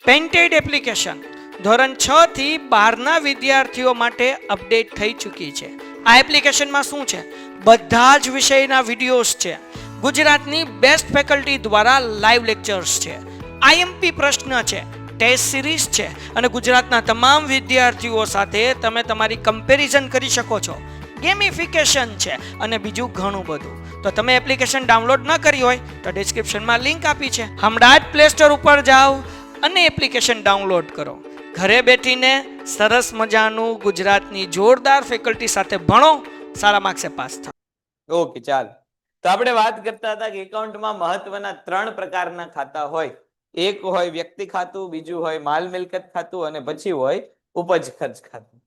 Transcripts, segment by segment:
Painted application ધોરણ 6 થી 12ના વિદ્યાર્થીઓ માટે અપડેટ થઈ ચૂકી છે. આ એપ્લિકેશનમાં શું છે? બધા જ વિષયના વિડીયોઝ છે. ગુજરાતની બેસ્ટ ફેકલ્ટી દ્વારા લાઈવ લેક્ચર્સ છે. આઈએમપી પ્રશ્ન છે, ટેસ્ટ સિરીઝ છે અને ગુજરાતના તમામ વિદ્યાર્થીઓ સાથે તમે તમારી કમ્પેરિઝન કરી શકો છો. ગેમિફિકેશન છે અને બીજું ઘણું બધું. તો તમે એપ્લિકેશન ડાઉનલોડ ન કરી હોય તો ડિસ્ક્રિપ્શનમાં લિંક આપી છે. હમણાં જ પ્લે સ્ટોર ઉપર જાઓ અને એપ્લિકેશન ડાઉનલોડ કરો. ઘરે બેઠીને સરસ મજાનું ગુજરાતની જોરદાર ફેકલ્ટી સાથે ભણો, સારા માર્ક્સે પાસ થાઓ. ઓકે, ચાલ. તો આપણે વાત કરતા હતા કે એકાઉન્ટમાં મહત્વના 3 પ્રકારના ખાતા હોય. એક હોય વ્યક્તિ ખાતું, બીજું હોય માલ મિલકત ખાતું અને પછી હોય ઉપજ ખર્ચ ખાતું.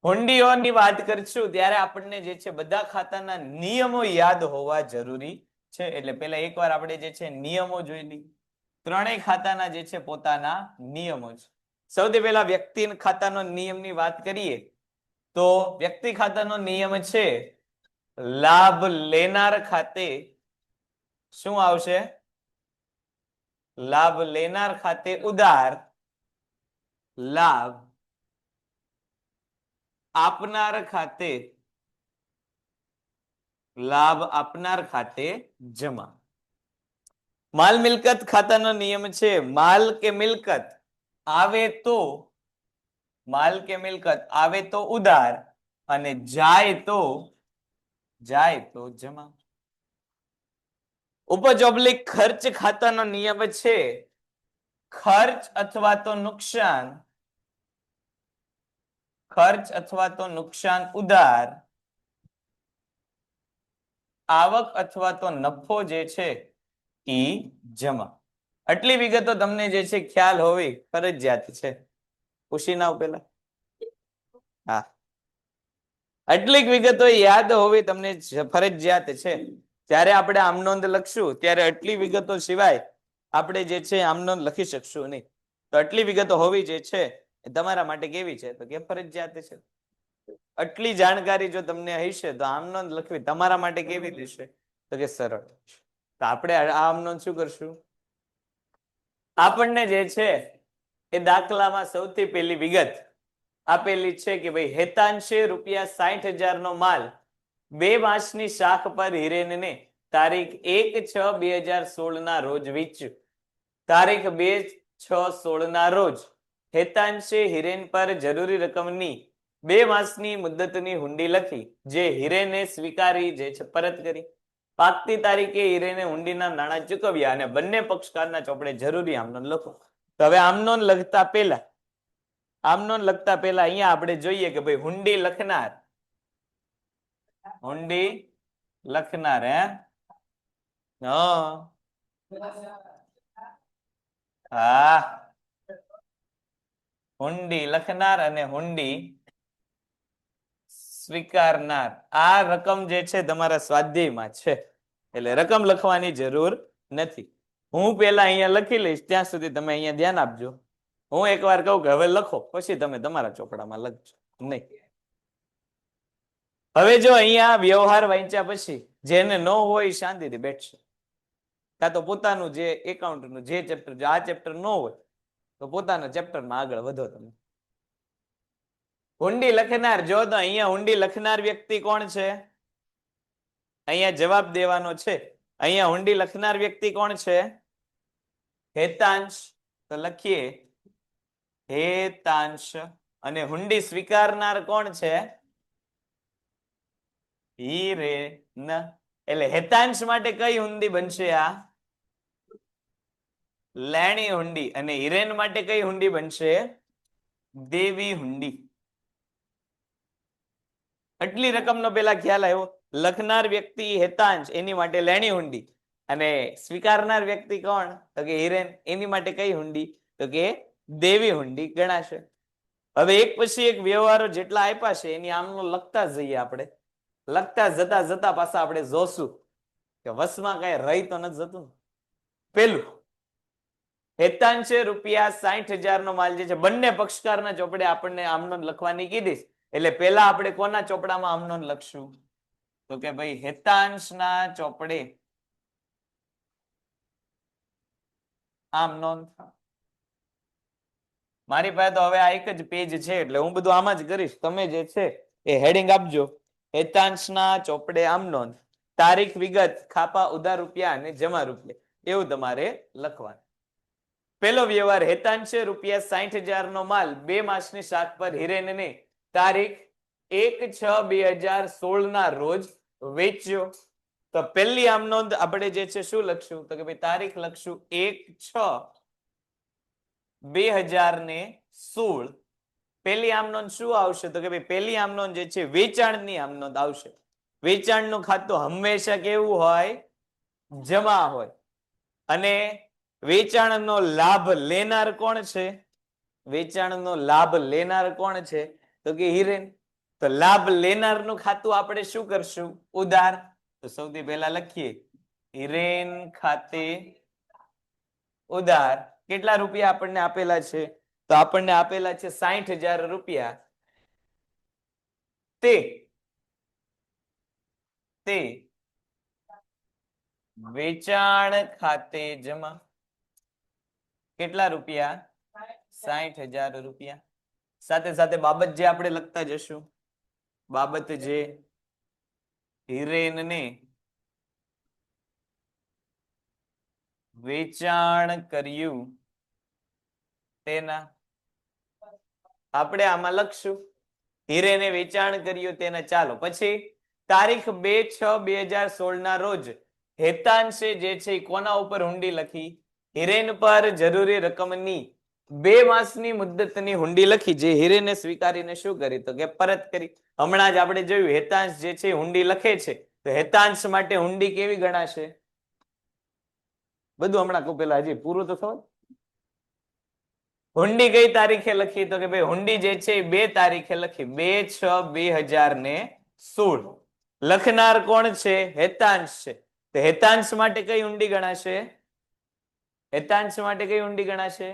હુંડીઓની વાત કરશું ત્યારે આપણને જે છે બધા ખાતાના નિયમો યાદ હોવા જરૂરી છે. એટલે પહેલા એકવાર આપણે જે છે નિયમો જોઈ લઈએ. ત્રણેય ખાતાના જે છે પોતાના નિયમો છે. સૌથી પહેલા વ્યક્તિ ખાતાનો નિયમની વાત કરીએ તો વ્યક્તિ ખાતાનો નિયમ છે લાભ લેનાર ખાતે શું આવશે? લાભ લેનાર ખાતે ઉધાર, લાભ આપનાર ખાતે લાભ આપનાર ખાતે જમા. માલ મિલકત ખાતાનો નિયમ છે માલ કે મિલકત આવે તો ઉધાર અને જાય તો જમા. ઉપજ ઓબ્લિક ખર્ચ ખાતાનો નિયમ છે ખર્ચ અથવા તો નુકસાન ઉધાર, આવક અથવા તો નફો જે છે ઈ જમા. આટલી વિગતો તમને જે છે ખ્યાલ હોવી ફરજિયાત છે. પૂછી નાવ પેલા. હા, આટલી વિગતો યાદ હોવી તમને ફરજિયાત છે. ત્યારે આપણે આમ નોંધ લખશું ત્યારે આટલી વિગતો સિવાય આપણે જે છે આમ નોંધ લખી શકશું નહીં. તો આટલી વિગતો હોવી જે છે એ તમારા માટે કેવી છે? તો કે ફરજિયાત છે. આટલી જાણકારી જો તમને હશે તો આમ નોંધ લખવી તમારા માટે કેવી રહેશે? તો કે સરળ. તો આપણે આમ નોંધ શું કરશું? આપણને જે છે એ દાખલામાં સૌથી પહેલી વિગત આપેલી છે કે ભાઈ હેતાંશે ₹60,000 નો માલ 2 માસની શાખ પર હિરેનને તારીખ 1/6/2016 ના રોજ વેચ્યું. તારીખ 2/6/16 ના રોજ હેતાંશે હિરેન પર જરૂરી રકમની 2 માસની મુદ્દતની હુંડી લખી જે હિરેને સ્વીકારી જે છે પરત કરી. પાકતી તારીખે હિરેને હુંડીના નાણાં ચૂકવ્યા અને બંને પક્ષકારના ચોપડે જરૂરી આમનોંધ લખો. તો હવે આમનોંધ લખતા પહેલા અહીંયા આપણે જોઈએ કે ભાઈ હુંડી લખનાર હુંડી લખનાર અને હુંડી સ્વીકારનાર. આ રકમ જે છે તમારા સ્વાધ્યાયમાં છે એટલે રકમ લખવાની જરૂર નથી. હું પેલા અહીંયા લખી લઈશ ત્યાં સુધી તમે અહીંયા ધ્યાન આપજો. હું એકવાર કહું કે હવે લખો પછી તમે તમારા ચોપડામાં લખજો નહીં. હવે જો અહીંયા વ્યવહાર વાંચ્યા પછી જેને ન હોય શાંતિથી બેઠશે. કાં તો પોતાનું જે એકાઉન્ટનું જે ચેપ્ટર આ ચેપ્ટર ન હોય તો પોતાના ચેપ્ટરમાં આગળ વધો તમે. હુંડી લખનાર જો તો અહીંયા હુંડી લખનાર વ્યક્તિ કોણ છે? અહીંયા જવાબ દેવાનો છે. અહીંયા હુંડી લખનાર વ્યક્તિ કોણ છે? હેતાંશ. તો લખીએ હેતાંશ. અને હુંડી સ્વીકારનાર કોણ છે? હિરેન. એટલે હેતાંશ માટે કઈ હુંડી બનશે? આ લેણી હુંડી. અને હિરેન માટે કઈ હુંડી બનશે? દેવી હુંડી. આટલી રકમનો પેલા ખ્યાલ આવ્યો. લખનાર વ્યક્તિ હેતાંશ એની માટે લેણી હુંડી અને સ્વીકારનાર વ્યક્તિ કોણ? તો કે હિરેન. એની માટે કઈ હુંડી? તો કે દેવી હુંડી ગણાશે. હવે એક પછી એક વ્યવહારો જેટલા આપ્યા છે એની આમનો લખતા જઈએ. આપણે લખતા જતા પાછા આપણે જોશું કે વસમાં કઈ રહી તો નથી જતું. પેલું હેતાંશે ₹60,000 નો માલ જે છે બંને પક્ષકારના ચોપડે આપણને આમનોંધ લખવાની કીધી. એટલે પેલા આપણે કોના ચોપડામાં આમનોંધ લખશું? તો કે ભાઈ હેતાંશના ચોપડે આમનોંધ. મારી પાસે તો હવે આ એક જ પેજ છે એટલે હું બધું આમાં જ કરીશ. તમે જે છે એ હેડિંગ આપજો. હેતાંશના ચોપડે આમ નોંધ, તારીખ, વિગત, ખાપા, ઉધાર રૂપિયા અને જમા રૂપિયા, એવું તમારે લખવાનું. પેલો વ્યવહાર, હેતાંશે રૂપિયા 60,000 નો માલ 2 માસની શાક પર હિરેનને તારીખ 1/6/2016 ના રોજ વેચ્યો. તો પહેલી આમ નોંધ આપણે જે છે શું લખશું? તો કે ભાઈ તારીખ લખશું 1/6/2016. પહેલી આમ નોંધ શું આવશે? તો કે ભાઈ પહેલી આમ નોંધ જે છે વેચાણની આમ નોંધ આવશે. વેચાણનું ખાતું હંમેશા કેવું હોય? જમા હોય. અને વેચાણનો લાભ લેનાર કોણ છે? વેચાણનો લાભ લેનાર કોણ છે? તો કે હિરેન. તો લાભ લેનારનું ખાતું આપણે શું કરશું? ઉધાર. તો સૌથી પહેલા લખીએ હિરેન ખાતે ઉધાર. કેટલા રૂપિયા આપણને આપેલા છે? તો આપણને આપેલા છે 60,000 રૂપિયા. તે વેચાણ ખાતે જમા. કેટલા રૂપિયા? 60,000 રૂપિયા. સાથે સાથે બાબત જે આપણે લખતા જશું, બાબત જે હિરેનને વેચાણ કર્યું તેના. આપણે આમાં લખશું હિરેને વેચાણ કર્યું તેના. ચાલો પછી તારીખ 2/6/2016 ના રોજ હેતાંશે જે છે એ કોના ઉપર હુંડી લખી? હિરેન પર જરૂરી રકમની 2 માસની મુદ્દતની હુંડી લખી, જે હિરેને સ્વીકારીને શું કરી? તો કે પરત કરી. હમણાં જ આપણે જોયું હેતાંશ જે છે હુંડી લખે છે, તો હેતાંશ માટે હુંડી કેવી ગણાશે? બધું હમણાં કહું, પેલા હજી પૂરું તો થવા. હુંડી કઈ તારીખે લખી? તો કે ભાઈ હુંડી જે છે 2 તારીખે લખી, 2/6/2016. લખનાર કોણ છે? હેતાંશ છે. તો હેતાંશ માટે કઈ હુંડી ગણાશે? હેતાંશ માટે કઈ હુંડી ગણાશે?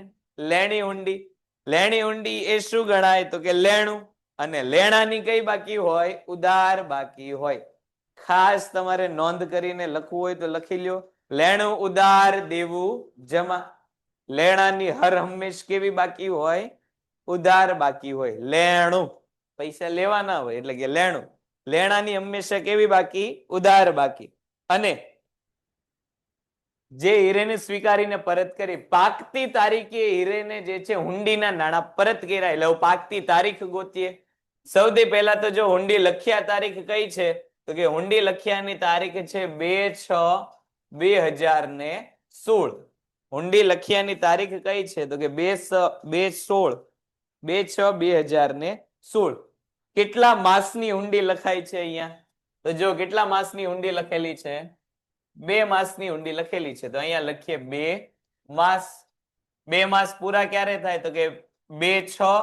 લેણી હુંડી. લેણી હુંડી એ શું ગણાય? તો કે લેણું. અને લેણાની કઈ બાકી હોય? ઉધાર બાકી હોય. ખાસ તમારે નોંધ કરીને લખવું હોય તો લખી લ્યો. લેણું ઉધાર, દેવું જમા. લેણાની હર હંમેશ કેવી બાકી હોય? ઉધાર બાકી હોય. લેણું પૈસા લેવાના હોય એટલે કે લેણું. લેણાની હંમેશા કેવી બાકી? ઉધાર બાકી. અને જે હિરેને સ્વીકારીને પરત કરી, પાકતી તારીખે હિરેને જે છે હુંડીના નાણાં પરત કર્યા. એટલે પાકતી તારીખ ગોતીએ. સૌથી પહેલા તો જો હુંડી લખ્યા તારીખ કઈ છે? તો કે હુંડી લખ્યાની તારીખ છે 2/6/2016. હુંડી લખ્યાની તારીખ કઈ છે? તો કે 2/6/2016. કેટલા માસની હુંડી લખાય છે અહીંયા? તો જો કેટલા માસની હુંડી લખેલી છે? 2 માસની હુંડી લખેલી છે. તો અહીંયા લખીએ 2 માસ. 2 માસ પૂરા ક્યારે થાય? તો કે 2/6.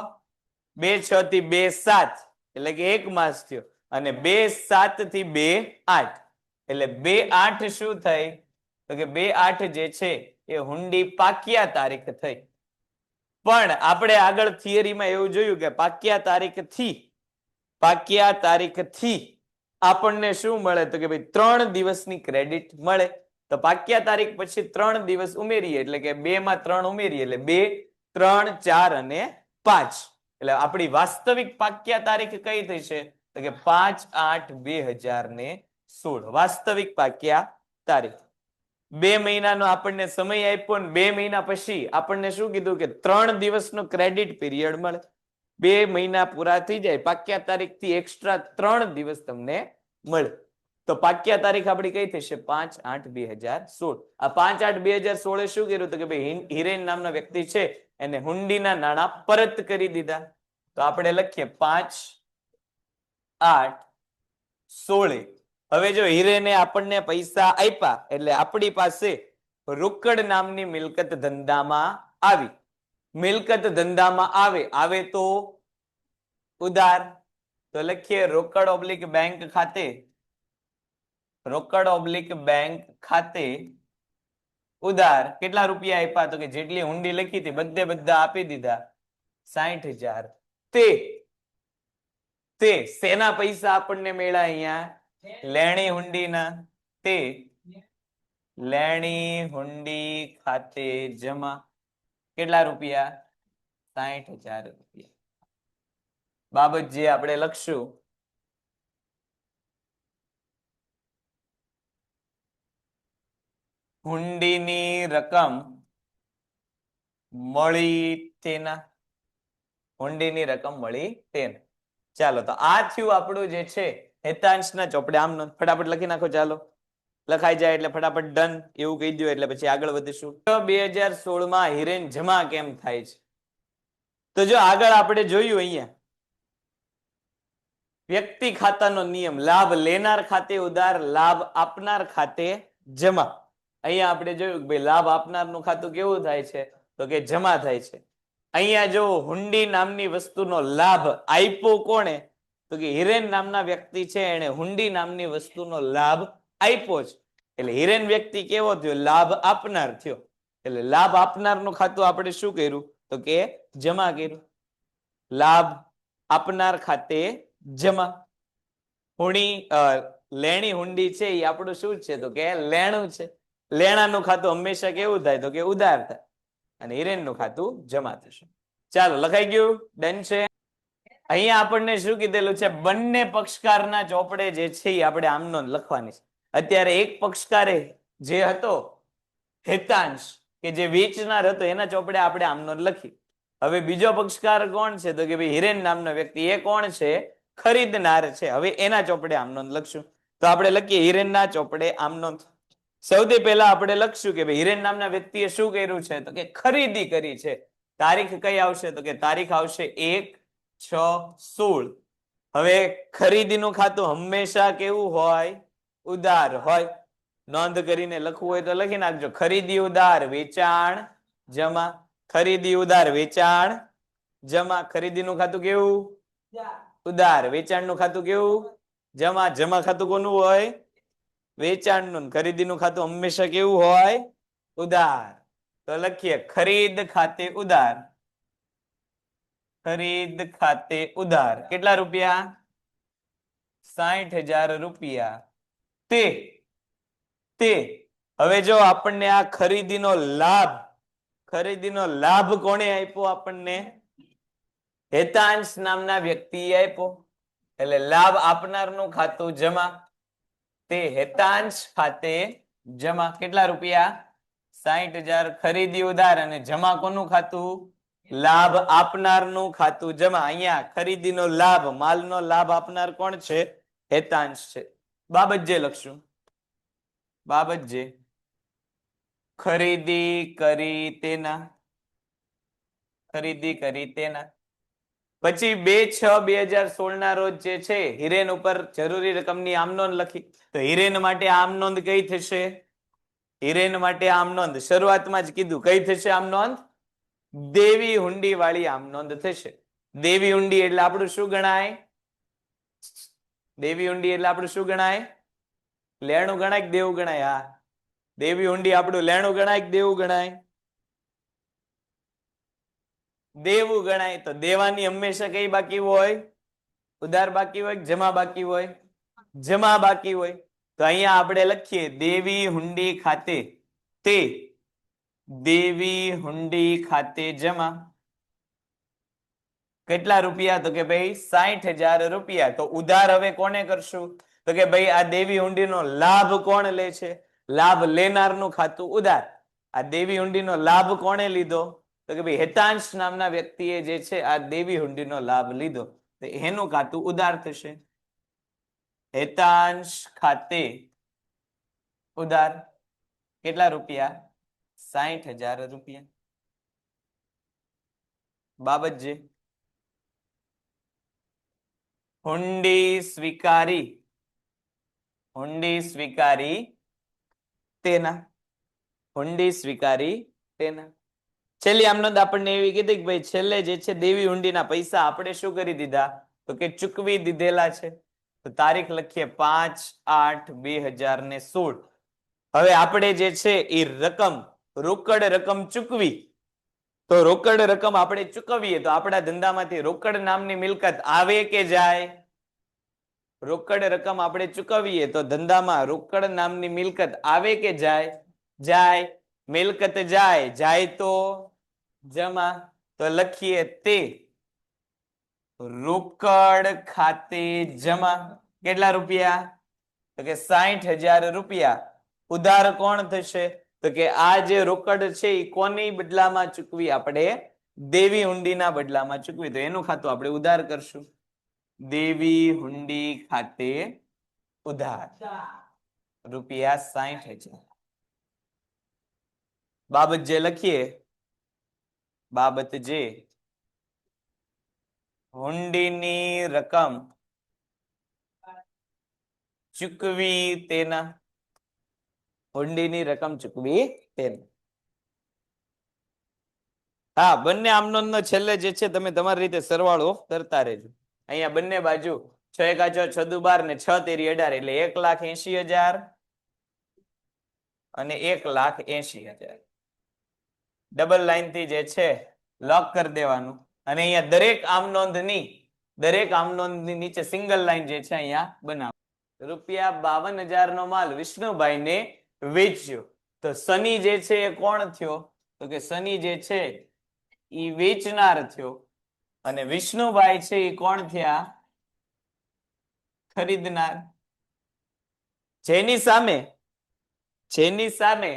2/6 થી 2/7 એટલે કે 1 માસ થયો. અને 2/7 થી 2/8 એટલે 2/8 શું થઈ? તો કે 2/8 જે છે એ હુંડી પાક્યા તારીખ થઈ. પણ આપણે આગળ થિયરીમાં એવું જોયું કે પાક્યા તારીખથી આપણને શું મળે? તો કે ભાઈ 3 દિવસની ક્રેડિટ મળે. તો પાક્યા તારીખ પછી 3 દિવસ ઉમેરીએ એટલે કે 2 માં 3 ઉમેરીએ એટલે 2, 3, 4 અને 5. એટલે આપણી વાસ્તવિક પાક્યા તારીખ કઈ થઈ છે? તો કે 5/8/2016 વાસ્તવિક પાક્યા તારીખ. 2 મહિનાનો આપણને સમય આપ્યો ને 2 મહિના પછી આપણને શું કીધું કે 3 દિવસનો ક્રેડિટ પીરિયડ મળે. 2 મહિના પૂરા થઈ જાય, પાક્યા તારીખથી એક્સ્ટ્રા 3 દિવસ તમને મળે. તો પાક્યા તારીખ આપણી કઈ થશે? 5/8/2016. આ 5/8/2016 શું કર્યું? તો કે ભાઈ હિરેન નામના વ્યક્તિ છે એને હુંડીના નાણાં પરત કરી દીધા. તો આપણે લખીએ 5/8/16. હવે જો હિરેને આપણને પૈસા આપ્યા એટલે આપણી પાસે રોકડ નામની મિલકત ધંધામાં આવી. મિલકત ધંધામાં આવે તો ઉધાર. તો લખીએ રોકડ/બેંક ખાતે. રોકડ/બેંક ખાતે ઉધાર. કેટલા રૂપિયા આપ્યા? તો કે જેટલી હુંડી લખી હતી બધા આપી દીધા, 60,000. તે શેના પૈસા આપણને મળ્યા અહીંયા? લેણી હુંડીના. તે લેણી હુંડી ખાતે જમા. કેટલા રૂપિયા? 60,000 રૂપિયા. બાબત જે આપણે લખશું હુંડીની રકમ મળી તેના. હુંડીની રકમ મળી તેના. ચાલો તો આ થયું આપણું જે છે હેતાંશના ચોપડે. આમ ફટાફટ લખી નાખો. ચાલો લખાઈ જાય એટલે ફટાફટ ડન એવું કહી દો એટલે પછી આગળ વધીશું. 2016 માં હિરેન જમા કેમ થાય છે? તો જો આગળ આપણે જોયું અહીંયા વ્યક્તિ ખાતાનો નિયમ, લાભ લેનાર ખાતે ઉધાર, લાભ આપનાર ખાતે જમા. અહીંયા આપણે જોયું કે ભાઈ લાભ આપનારનું ખાતું કેવું થાય છે? તો કે જમા થાય છે. અહીંયા જો હુંડી નામની વસ્તુનો લાભ આપ્યો કોણે? તો કે હિરેન નામના વ્યક્તિ છે એને હુંડી નામની વસ્તુનો લાભ આપ્યો છે. એટલે હિરેન વ્યક્તિ કેવો થયો? લાભ આપનાર થયો. એટલે લાભ આપનારનું ખાતું આપણે શું કર્યું? તો કે જમા કર્યું. લાભ આપનાર ખાતે જમા. લેણી હુંડી છે એ આપણું શું છે? તો કે લેણું છે. લેણાનું ખાતું હંમેશા કેવું થાય? તો કે ઉધાર થાય. અને હિરેનનું ખાતું જમા થશે. ચાલો લખાઈ ગયું? ડન છે. અહીંયા આપણને શું કીધેલું છે? બંને પક્ષકારના ચોપડે જે છે એ આપણે આમનો લખવાની છે. અત્યારે એક પક્ષકારે જે હતો હેતાંશ કે જે વેચનાર હતો એના ચોપડે આપણે આમનો લખી. હવે બીજો પક્ષકાર કોણ છે? તો કે ભાઈ હિરેન નામનો વ્યક્તિ. એ કોણ છે? ખરીદનાર છે. હવે એના ચોપડે આમનો લખશું. તો આપણે લખીએ હિરેનના ચોપડે આમનો. સૌથી પહેલા આપણે લખશું કે ભાઈ હિરેન નામના વ્યક્તિએ શું કર્યું છે? તો કે ખરીદી કરી છે. તારીખ કઈ આવશે? તો કે તારીખ આવશે 1/6/16. હવે ખરીદીનું ખાતું હંમેશા કેવું હોય? ઉધાર હોય. નોંધ કરીને લખવું હોય તો લખી નાખજો. ખરીદી ઉધાર વેચાણ જમા. ખરીદી ઉધાર વેચાણ જમા. ખરીદીનું ખાતું કેવું? ઉધાર. વેચાણનું ખાતું કેવું? જમા. જમા ખાતું કોનું હોય? વેચાણનું. ખરીદીનું ખાતું હંમેશા કેવું હોય? ઉધાર. તો લખીએ ખરીદ ખાતે ઉધાર. ખરીદ ખાતે ઉધાર. કેટલા રૂપિયા? 60,000 રૂપિયા. તે હવે જો આપણને આ ખરીદીનો લાભ કોણે આપ્યો? આપણને હેતાંશ નામના વ્યક્તિએ આપ્યો. એટલે લાભ આપનારનું ખાતું જમા. તે હેતાંશ ખાતે જમા. કેટલા રૂપિયા? 60,000. ખરીદી ઉધાર અને જમા કોનું ખાતું? લાભ આપનારનું ખાતું જમા. અહીંયા ખરીદીનો લાભ, માલનો લાભ આપનાર કોણ છે? હેતાંશ છે. બાબત જે લખશું. બાબત જે ખરીદી કરી તેના. ખરીદી કરી તેના. પછી 2/6/2016 ના રોજ જે છે હિરેન ઉપર જરૂરી રકમની આમ નોંધ લખી. તો હિરેન માટે આમ નોંધ કઈ થશે? હિરેન માટે આમ નોંધ શરૂઆતમાં જ કીધું કઈ થશે આમ નોંધ? દેવી હુંડી વાળી આમ નોંધ થશે. દેવી હુંડી એટલે આપણું શું ગણાય? દેવી હુંડી એટલે આપણું શું ગણાય? લેણું ગણાય કે દેવું ગણાય? હા, દેવી હુંડી આપણું લેણું ગણાય કે દેવું ગણાય? દેવું ગણાય. તો દેવાની હંમેશા કઈ બાકી હોય? ઉધાર બાકી હોય કે જમા બાકી હોય? જમા બાકી હોય. તો અહીંયા આપણે લખીએ દેવી હુંડી ખાતે તે. દેવી હુંડી ખાતે જમા. કેટલા રૂપિયા? તો કે ભાઈ 60,000 રૂપિયા. તો ઉધાર હવે કોને કરશું? તો કે ભાઈ આ દેવી હુંડીનો લાભ કોણ લે છે? લાભ લેનારનું ખાતું ઉધાર. આ દેવી હુંડીનો લાભ કોણે લીધો? તો કે ભાઈ હેતાંશ નામના વ્યક્તિએ જે છે આ દેવી હુંડીનો લાભ લીધો. તો એનું ખાતું ઉધાર થશે. હેતાંશ ખાતે ઉધાર. કેટલા રૂપિયા? 60,000 રૂપિયા. બાબત જે હુંડી સ્વીકારી. હુંડી સ્વીકારી તેના. હુંડી સ્વીકારી તેના. છેલ્લી આમનોંધ આપણને એવી કીધી કે ભાઈ છેલ્લે જે છે દેવી હુંડીના પૈસા આપણે શું કરી દીધા? તો કે ચૂકવી દીધેલા છે. તો તારીખ લખીએ 5/8/2016. હવે આપણે જે છે એ રકમ રોકડ રકમ ચૂકવી. તો રોકડ રકમ આપણે ચૂકવીએ તો આપણા ધંધામાંથી રોકડ નામની મિલકત આવે કે જાય? રોકડ રકમ આપણે ચૂકવીએ તો ધંધામાં રોકડ નામની મિલકત આવે કે જાય? જાય. મિલકત જાય. જાય તો જમા. તો લખીએ તે રોકડ ખાતે જમા. કેટલા રૂપિયા? તો કે 60,000 રૂપિયા. ઉધાર કોણ થશે? તો કે આ જે રોકડ છે એ કોની બદલામાં ચૂકવી? આપણે દેવી હુંડીના બદલામાં ચૂકવી. તો એનું ખાતું આપણે ઉધાર કરશું. દેવી હુંડી ખાતે ઉધાર રૂપિયા 60,000. બાબત જે લખીએ, બાબત જે હુંડીની રકમ ચૂકવી તેના. હુંડીની રકમ ચૂકવી તેના. હા, બંને આમનોંધ નો છેલ્લે જે છે તમે તમારી રીતે સરવાળો કરતા રહેજો. અહીંયા બંને બાજુ 6 એકા 6, 6 દુ 12 ને 6 તેરી 18 એટલે 1,80,000 અને 1,80,000. ડબલ લાઈન થી જે છે લોક કરી દેવાનું. અને અહીંયા દરેક આમનોંધની નીચે સિંગલ લાઈન જે છે અહીંયા બનાવો. રૂપિયા 52,000 નો માલ વિષ્ણુભાઈ ને વેચ્યો. તો શનિ જે છે એ કોણ થયો? તો કે શનિ જે છે એ વેચનાર થયો અને વિષ્ણુભાઈ છે એ કોણ થયા? ખરીદનાર. જેની સામે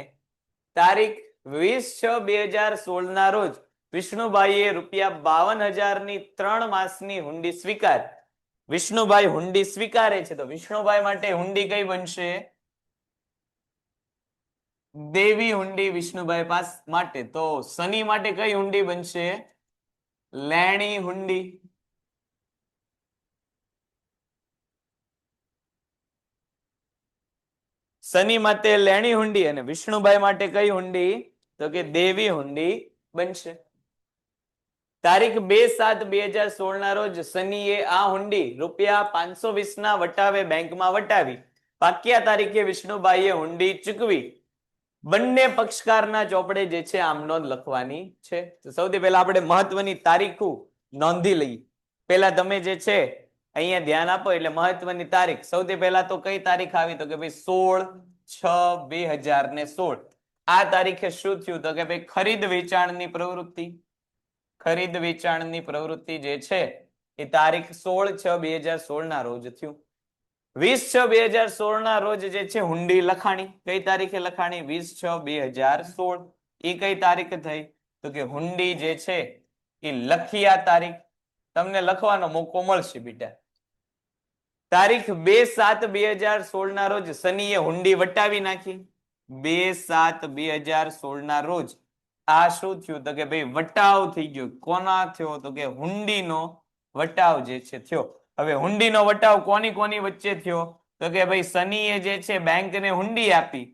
તારીખ 20/6/2016 ના રોજ વિષ્ણુભાઈએ રૂપિયા 52,000 ની 3 માસની હુંડી સ્વીકાર. વિષ્ણુભાઈ હુંડી સ્વીકારે છે તો વિષ્ણુભાઈ માટે હુંડી કઈ બનશે? દેવી હુંડી વિષ્ણુભાઈ પાસ માટે. તો શનિ માટે કઈ હુંડી બનશે? લેણી હુંડી. શનિ માટે લેણી હુંડી અને વિષ્ણુભાઈ માટે કઈ હુંડી? તો કે દેવી હુંડી બનશે. તારીખ 2/7/2016 ના રોજ શનિએ આ હુંડી રૂપિયા 520 ના વટાવે બેંકમાં વટાવી. પાક્યા તારીખે વિષ્ણુભાઈએ હુંડી ચૂકવી. બંને પક્ષકારના ચોપડે જે છે આમ નોંધ લખવાની છે. તો સૌથી પહેલા આપણે મહત્વની તારીખો નોંધી લઈએ. પહેલા તમે જે છે અહીંયા ધ્યાન આપો એટલે મહત્વની તારીખ. સૌથી પહેલા તો કઈ તારીખ આવી? તો કે ભાઈ 16/6/2016. આ તારીખે શું થયું? તો કે ભાઈ ખરીદ વેચાણની પ્રવૃત્તિ. ખરીદ વેચાણની પ્રવૃત્તિ જે છે એ તારીખ 16/6/2016 ના રોજ થયું. 20/6/2016 ના રોજ જે છે હુંડી લખાણી. કઈ તારીખે લખાણી? 20/6/2016. એ કઈ તારીખ થઈ? તો કે હુંડી જે છે એ લખી આ તારીખ. તમને લખવાનો મોકો મળશે બેટા. તારીખ 2/7/2016 ના રોજ શનિએ હુંડી વટાવી નાખી. 2/7/2016 ના રોજ આ શું થયું? તો કે ભાઈ વટાવ થઈ ગયો. કોના થયો? તો કે હુંડીનો વટાવ જે છે થયો. હવે હુંડીનો વટાવ કોની વચ્ચે થયો? તો કે ભાઈ શનિએ જે છે બેંકને હુંડી આપી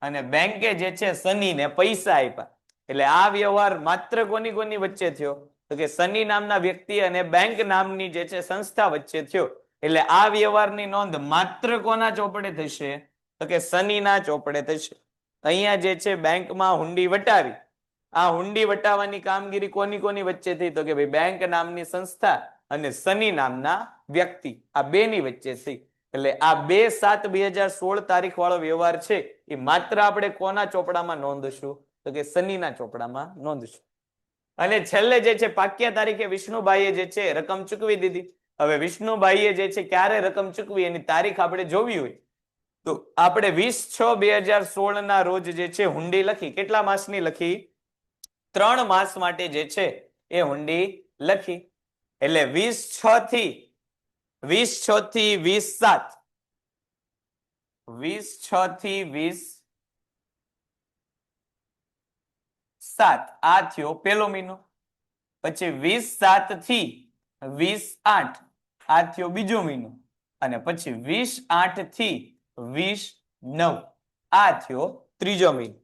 અને બેંકે જે છે શનિને પૈસા આપ્યા. એટલે આ વ્યવહાર માત્ર કોની વચ્ચે થયો? તો કે શનિ નામના વ્યક્તિ અને બેંક નામની જે છે સંસ્થા વચ્ચે થયો. એટલે આ વ્યવહારની નોંધ માત્ર કોના ચોપડે થશે? તો કે શનિના ચોપડે થશે. અહીંયા જે છે બેંકમાં હુંડી વટાવી. આ હુંડી વટાવવાની કામગીરી કોની વચ્ચે થઈ? તો કે ભાઈ બેંક નામની સંસ્થા અને શનિ નામના વ્યક્તિ, આ બેની વચ્ચે થઈ. એટલે આ 2/7/2016 તારીખ વાળો વ્યવહાર છે એ માત્ર આપણે કોના ચોપડામાં નોંધશું? તો કે શનિના ચોપડામાં નોંધશું. અને છેલ્લે જે છે પાક્યા તારીખે વિષ્ણુભાઈએ જે છે રકમ ચૂકવી દીધી. હવે વિષ્ણુભાઈએ જે છે ક્યારે રકમ ચૂકવી એની તારીખ આપણે જોવી હોય તો આપણે 20/6/2016 ના રોજ જે છે હુંડી લખી. કેટલા માસની લખી? 3 માસ માટે જે છે એ હુંડી લખી. એટલે 20/6 થી 20/7 આ થયો પહેલો મહિનો. પછી 20/7 થી 20/8 આ થયો બીજો મહિનો. અને પછી 20/8 થી 20/9 આ થયો ત્રીજો મહિનો.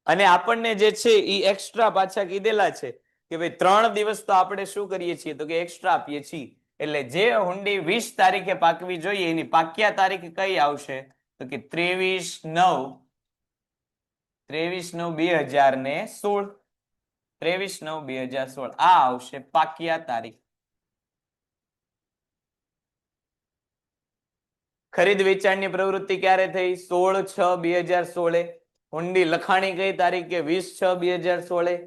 અને આપણને જે છે એ એક્સ્ટ્રા પાછા કીધેલા છે કે ભાઈ 3 દિવસ તો આપણે શું કરીએ છીએ? તો કે એક્સ્ટ્રા આપીએ છીએ. એટલે જે હુંડી 20 તારીખે પાકવી જોઈએ એની પાક્યા તારીખ કઈ આવશે? તો કે 23/9/2016. 23/9/2016 આ આવશે પાક્યા તારીખ. ખરીદ વેચાણની પ્રવૃત્તિ ક્યારે થઈ? 16/6/2016. હુંડી લખાણી કઈ તારીખે? 20/6/2016.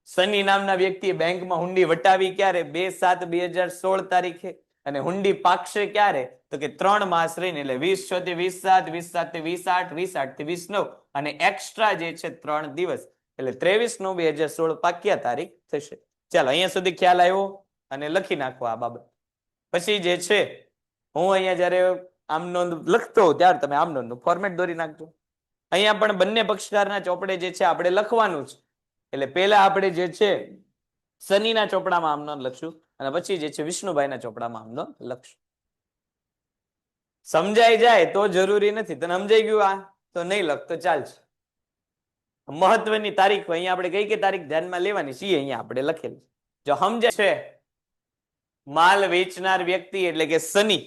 સની નામના વ્યક્તિએ બેંકમાં હુંડી વટાવી ક્યારે? 2/7/2016 તારીખે. અને હુંડી પાકશે ક્યારે? તો કે 3 માસ રહીને, એટલે 20/6 થી 27, 27 થી 28, 28 થી 29 અને એક્સ્ટ્રા જે છે 3 દિવસ, એટલે 23/9/2016 પાક્યા તારીખ થશે. ચાલો અહીંયા સુધી ખ્યાલ આવ્યો અને લખી નાખો આ બાબત. પછી જે છે હું અહીંયા જયારે આમ નોંધ લખતો હોઉં ત્યારે તમે આમ નોંધનું ફોર્મેટ દોરી નાખજો. અહીંયા પણ બંને પક્ષકારના ચોપડે જે છે આપણે લખવાનું છે. એટલે પહેલા આપણે જે છે શનિના ચોપડામાં આમ નોંધ લખશું અને પછી જે છે વિષ્ણુભાઈના ચોપડામાં આમ નોંધ લખશું. સમજાઈ જાય તો જરૂરી નથી. તને સમજાઈ ગયું આ તો નહીં લખતો ચાલશે. મહત્વની તારીખ અહીંયા આપણે કઈ તારીખ ધ્યાનમાં લેવાની છે અહીંયા આપણે લખેલી. જો સમજે છે માલ વેચનાર વ્યક્તિ એટલે કે શનિ,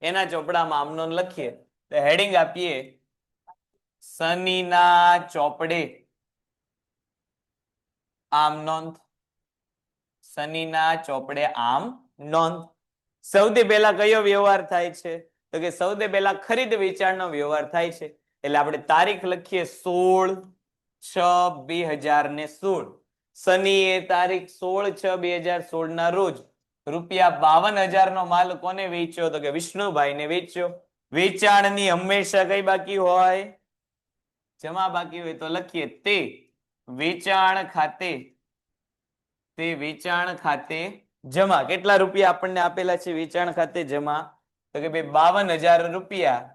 એના ચોપડામાં આમ નોંધ લખીએ તો હેડિંગ આપીએ શનિના ચોપડે આમ નોંધ. શનિના ચોપડે આમ નોંધ. સૌથી પહેલા કયો વ્યવહાર થાય છે? તો કે સૌથી પહેલા ખરીદ વેચાણનો વ્યવહાર થાય છે. એટલે આપણે તારીખ લખીએ 16/6/2016. શનિએ તારીખ 16/6/2016 ના રોજ ₹52,000 નો માલ કોને વેચ્યો? તો કે વિષ્ણુભાઈને વેચ્યો. વેચાણની હંમેશા કઈ બાકી હોય? જમા બાકી હોય તો લખીએ તે વેચાણ ખાતે જમા. કેટલા રૂપિયા આપણને આપેલા છે વેચાણ ખાતે જમા? તો કે ભાઈ 52,000 રૂપિયા.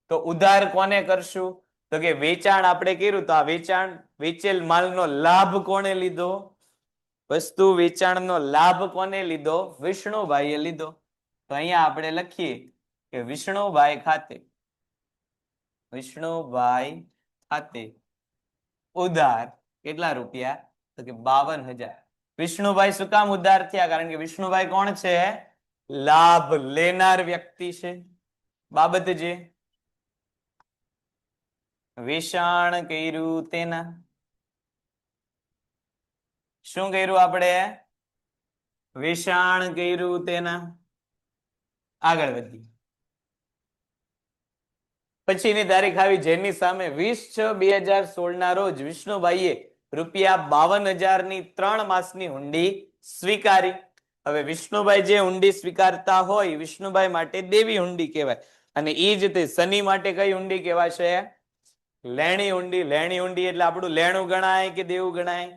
તો ઉધાર કોને કરશું? તો કે વેચાણ આપણે કર્યું તો આ વેચેલ માલનો લાભ કોને લીધો? વસ્તુ વેચાણનો લાભ કોને લીધો? વિષ્ણુભાઈએ લીધો. તો અહીંયા આપણે લખીએ કે વિષ્ણુભાઈ ખાતે ઉધાર કેટલા રૂપિયા? તો કે 52,000. વિષ્ણુભાઈ શું કામ ઉધાર થયા? કારણ કે વિષ્ણુભાઈ કોણ છે? લાભ લેનાર વ્યક્તિ છે. બાબત જે વેચાણ કર્યું તેના. શું કર્યું આપણે? વેચાણ કર્યું તેના. આગળ વધીએ. પછીની તારીખ આવી જેની સામે 20/6/2016 ના રોજ વિષ્ણુભાઈએ ₹52,000 ની 3 માસની હુંડી સ્વીકારી. હવે વિષ્ણુભાઈ જે હુંડી સ્વીકારતા હોય વિષ્ણુભાઈ માટે દેવી હુંડી કહેવાય. અને એ જ તે શનિ માટે કઈ હુંડી કહેવાશે? લેણી હુંડી. લેણી હુંડી એટલે આપણું લેણું ગણાય કે દેવું ગણાય?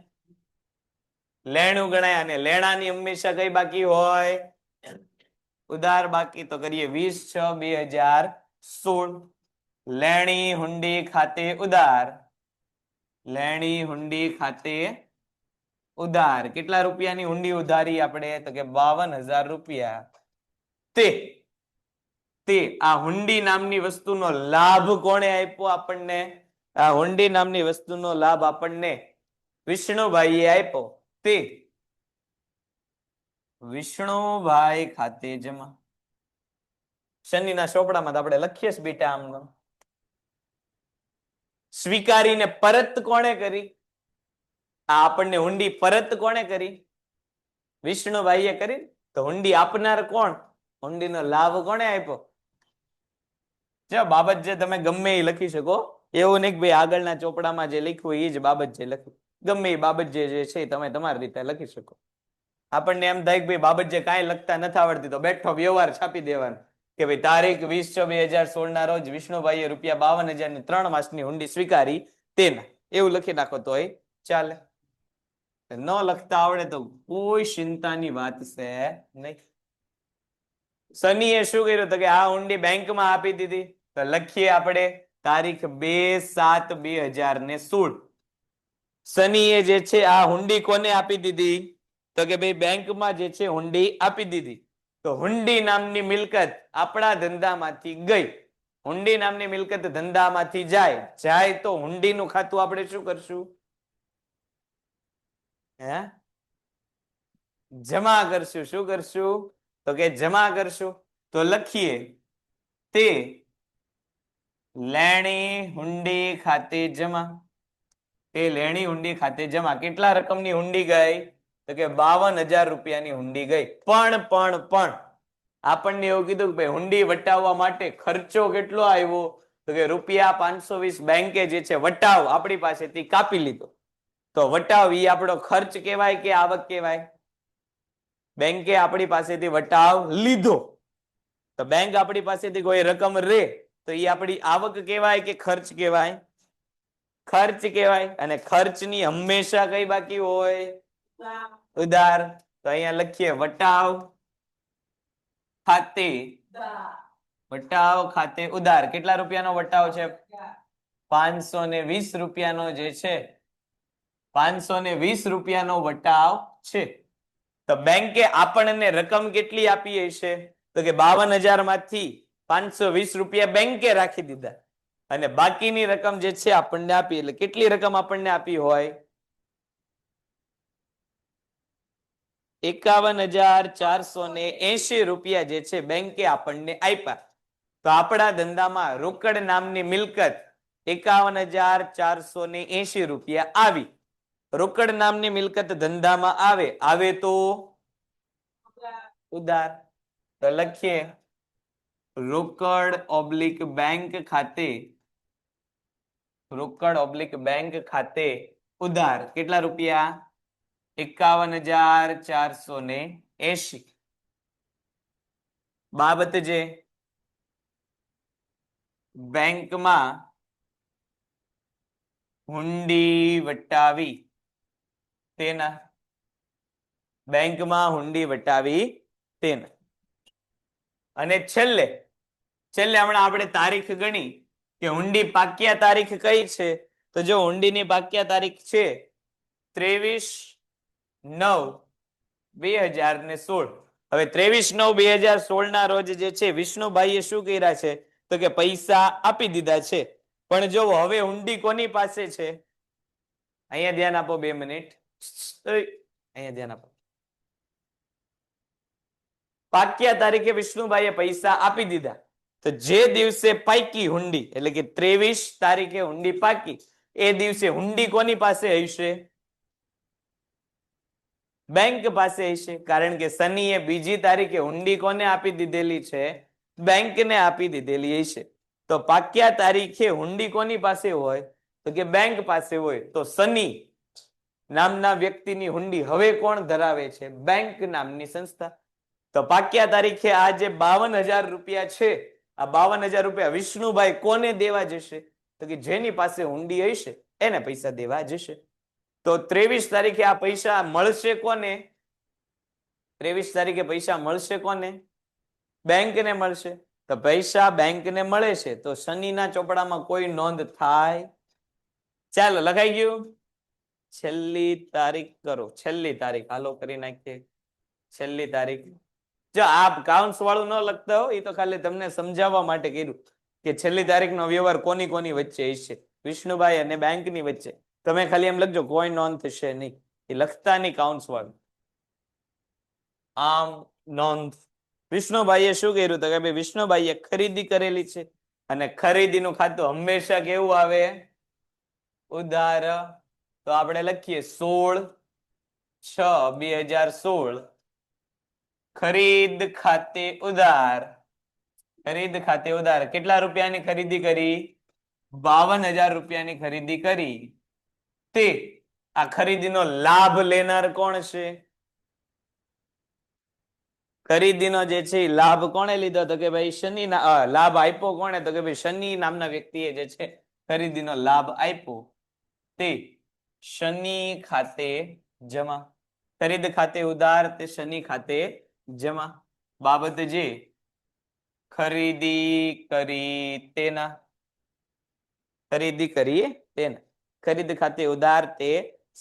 લેણું ગણાય. અને લેણાની હંમેશા કઈ બાકી હોય? ઉધાર બાકી. તો કરીએ 20/6/2016. લેણી હુંડી ખાતે ઉધાર. લેણી હુંડી ખાતે ઉધાર. કેટલા રૂપિયાની હુંડી ઉધારી આપણે? તો કે 52,000 રૂપિયા. તે આ હુંડી નામની વસ્તુનો લાભ કોણે આપ્યો આપણને? આ હુંડી નામની વસ્તુનો લાભ આપણને વિષ્ણુભાઈએ આપ્યો. તે વિષ્ણુભાઈ ખાતે જમા. શનિના ચોપડામાં આપણે લખીએ છીએ બેટા આમનો. સ્વીકારીને પરત કોણે કરી? આ આપણને હુંડી પરત કોણે કરી? વિષ્ણુભાઈએ કરી. તો હુંડી આપનાર કોણ? હુંડીનો લાભ કોણે આપ્યો? જો બાબત જે તમે ગમે એ લખી શકો, એવું નહીં કે ભાઈ આગળના ચોપડામાં જે લખ્યું એ જ બાબત જે લખ્યું. ગમે એ બાબત જે છે તમે તમારી રીતે લખી શકો. આપણને એમ થાય કે ભાઈ બાબત જે કાંઈ લખતા નથી આવડતી તો બેઠો વ્યવહાર છાપી દેવાનો કે ભાઈ તારીખ 20/6/2016 ના રોજ વિષ્ણુભાઈએ ₹52,000 ની 3 માસની હુંડી સ્વીકારી તેના. એવું લખી નાખો તોય ચાલે. ન લખતા આવડે તો કોઈ ચિંતાની વાત છે નહીં. શનિએ શું કર્યું? તો કે આ હુંડી બેંકમાં આપી દીધી. તો લખીએ આપણે તારીખ 2/7/2016. શનિએ જે છે આ હુંડી કોને આપી દીધી? તો કે ભાઈ બેંકમાં જે છે હુંડી આપી દીધી. તો હુંડી નામની મિલકત આપણા ધંધામાંથી ગઈ. હુંડી નામની મિલકત ધંધામાંથી જાય તો હુંડીનું ખાતું આપણે શું કરશું? જમા કરશું. શું કરશું? તો કે જમા કરશું. તો લખીએ તે લેણી હુંડી ખાતે જમા. તે લેણી હુંડી ખાતે જમા. કેટલા રકમની હુંડી ગઈ? તો કે 52,000 રૂપિયાની હુંડી ગઈ. પણ આપણને એવું કીધું કે ભાઈ હુંડી વટાવવા માટે ખર્ચો કેટલો આવ્યો? તો કે ₹520 બેંકે જે છે વટાવ આપણી પાસેથી કાપી લીધો. તો વટાવ ઈ આપણો ખર્ચ કહેવાય કે આવક કહેવાય? બેંકે આપણી પાસેથી વટાવ લીધો, તો બેંક આપણી પાસેથી કોઈ રકમ રે તો એ આપણી આવક કહેવાય કે ખર્ચ કહેવાય? ખર્ચ કહેવાય. અને ખર્ચની હંમેશા કઈ બાકી હોય? ઉધાર. તો અહીંયા લખીએ વટાવ ખાતે, વટાવ ખાતે ઉધાર. કેટલા રૂપિયાનો વટાવ છે? 520 રૂપિયાનો જે છે, 520 રૂપિયાનો વટાવ છે. તો બેંકે આપણને રકમ કેટલી આપી હશે? તો કે 52,000 માંથી 520 રૂપિયા બેંકે રાખી દીધા અને બાકીની રકમ જે છે આપણને આપી. એટલે કેટલી રકમ આપણને આપી હોય? 51,480 રૂપિયા જે છે બેંકે આપણને આપ્યા. તો આપણા ધંધામાં રોકડ નામની મિલકત 51,480 રૂપિયા આવી. રોકડ નામની મિલકત ધંધામાં આવે તો ઉધાર. તો લખીએ રોકડ ઓબ્લિક બેંક ખાતે, રોકડ ઓબ્લિક બેંક ખાતે ઉધાર. કેટલા રૂપિયા? 51,480. બાબત જે બેંકમાં હુંડી વટાવી તેના, બેંકમાં હુંડી વટાવી તેના. અને છેલ્લે હમણાં આપણે તારીખ ગણી કે હુંડી પાક્યા તારીખ કઈ છે? તો જો હુંડીની પાક્યા તારીખ છે 23/9/2016. હવે 23/9/2016 ના રોજ જે છે વિષ્ણુભાઈએ શું કર્યા છે? તો કે પૈસા આપી દીધા છે. પણ જો હવે હુંડી કોની પાસે છે? અહીંયા ધ્યાન આપો, 2 મિનિટ અહીંયા ધ્યાન આપો. પાક્યા તારીખે વિષ્ણુભાઈએ પૈસા આપી દીધા. તો જે દિવસે પાકી હુંડી એટલે કે 23 તારીખે હુંડી પાકી, એ દિવસે હુંડી કોની પાસે હશે? બેંક પાસે હશે. કારણ કે શનિએ બીજી તારીખે હુંડી કોને આપી દીધેલી છે? બેંકને આપી દીધેલી હશે. તો પાક્યા તારીખે હુંડી કોની પાસે હોય? તો કે બેંક પાસે હોય. તો શનિ નામના વ્યક્તિની હુંડી હવે કોણ ધરાવે છે? બેંક નામની સંસ્થા. તો પાક્યા તારીખે આ જે 52,000 રૂપિયા છે, આ 52,000 રૂપિયા વિષ્ણુભાઈ કોને દેવા જશે? તો કે જેની પાસે હુંડી હશે એને પૈસા દેવા જશે. તો 23 તારીખે આ પૈસા મળશે કોને? 23 તારીખે પૈસા મળશે કોને? બેંકને મળશે. તો પૈસા બેંકને મળે છે તો શનિના ચોપડામાં કોઈ નોંધ થાય? ચાલો લખાઈ ગયું. છેલ્લી તારીખ કરો, છેલ્લી તારીખ હાલો કરી નાખીએ. છેલ્લી તારીખ જો આપ કાઉન્સ વાળું ન લખતા હો, એ તો ખાલી તમને સમજાવવા માટે કર્યું કે છેલ્લી તારીખનો વ્યવહાર કોની કોની વચ્ચે હશે? વિષ્ણુભાઈ અને બેંકની વચ્ચે. તમે ખાલી એમ લખજો કોઈ નોંધ થશે નહીં, એ લખતા નહીં કાઉન્સ વાળું. આમ નોંધ વિષ્ણુભાઈએ શું કર્યું? તો કે ભાઈ વિષ્ણુભાઈએ ખરીદી કરેલી છે અને ખરીદીનું ખાતું હંમેશા કેવું આવે? ઉધાર. તો આપણે લખીએ 16/6/2016 ખરીદ ખાતે ઉધાર. ખરીદ ખાતે ઉધાર. કેટલા રૂપિયાની ખરીદી કરી? 52,000 રૂપિયાની ખરીદી કરી. તે આ ખરીદીનો લાભ લેનાર કોણ છે? ખરીદીનો જે છે લાભ કોણે લીધો? તો કે ભાઈ શનિ. લાભ આપ્યો કોણે? તો કે ભાઈ શનિ નામના વ્યક્તિએ જે છે ખરીદીનો લાભ આપ્યો, તે શનિ ખાતે જમા. ખરીદ ખાતે ઉધાર, તે શનિ ખાતે જમા. બાબત જે ખરીદી કરી તેના, ખરીદી કરીએ તેના. ખરીદ ખાતે ઉધાર, તે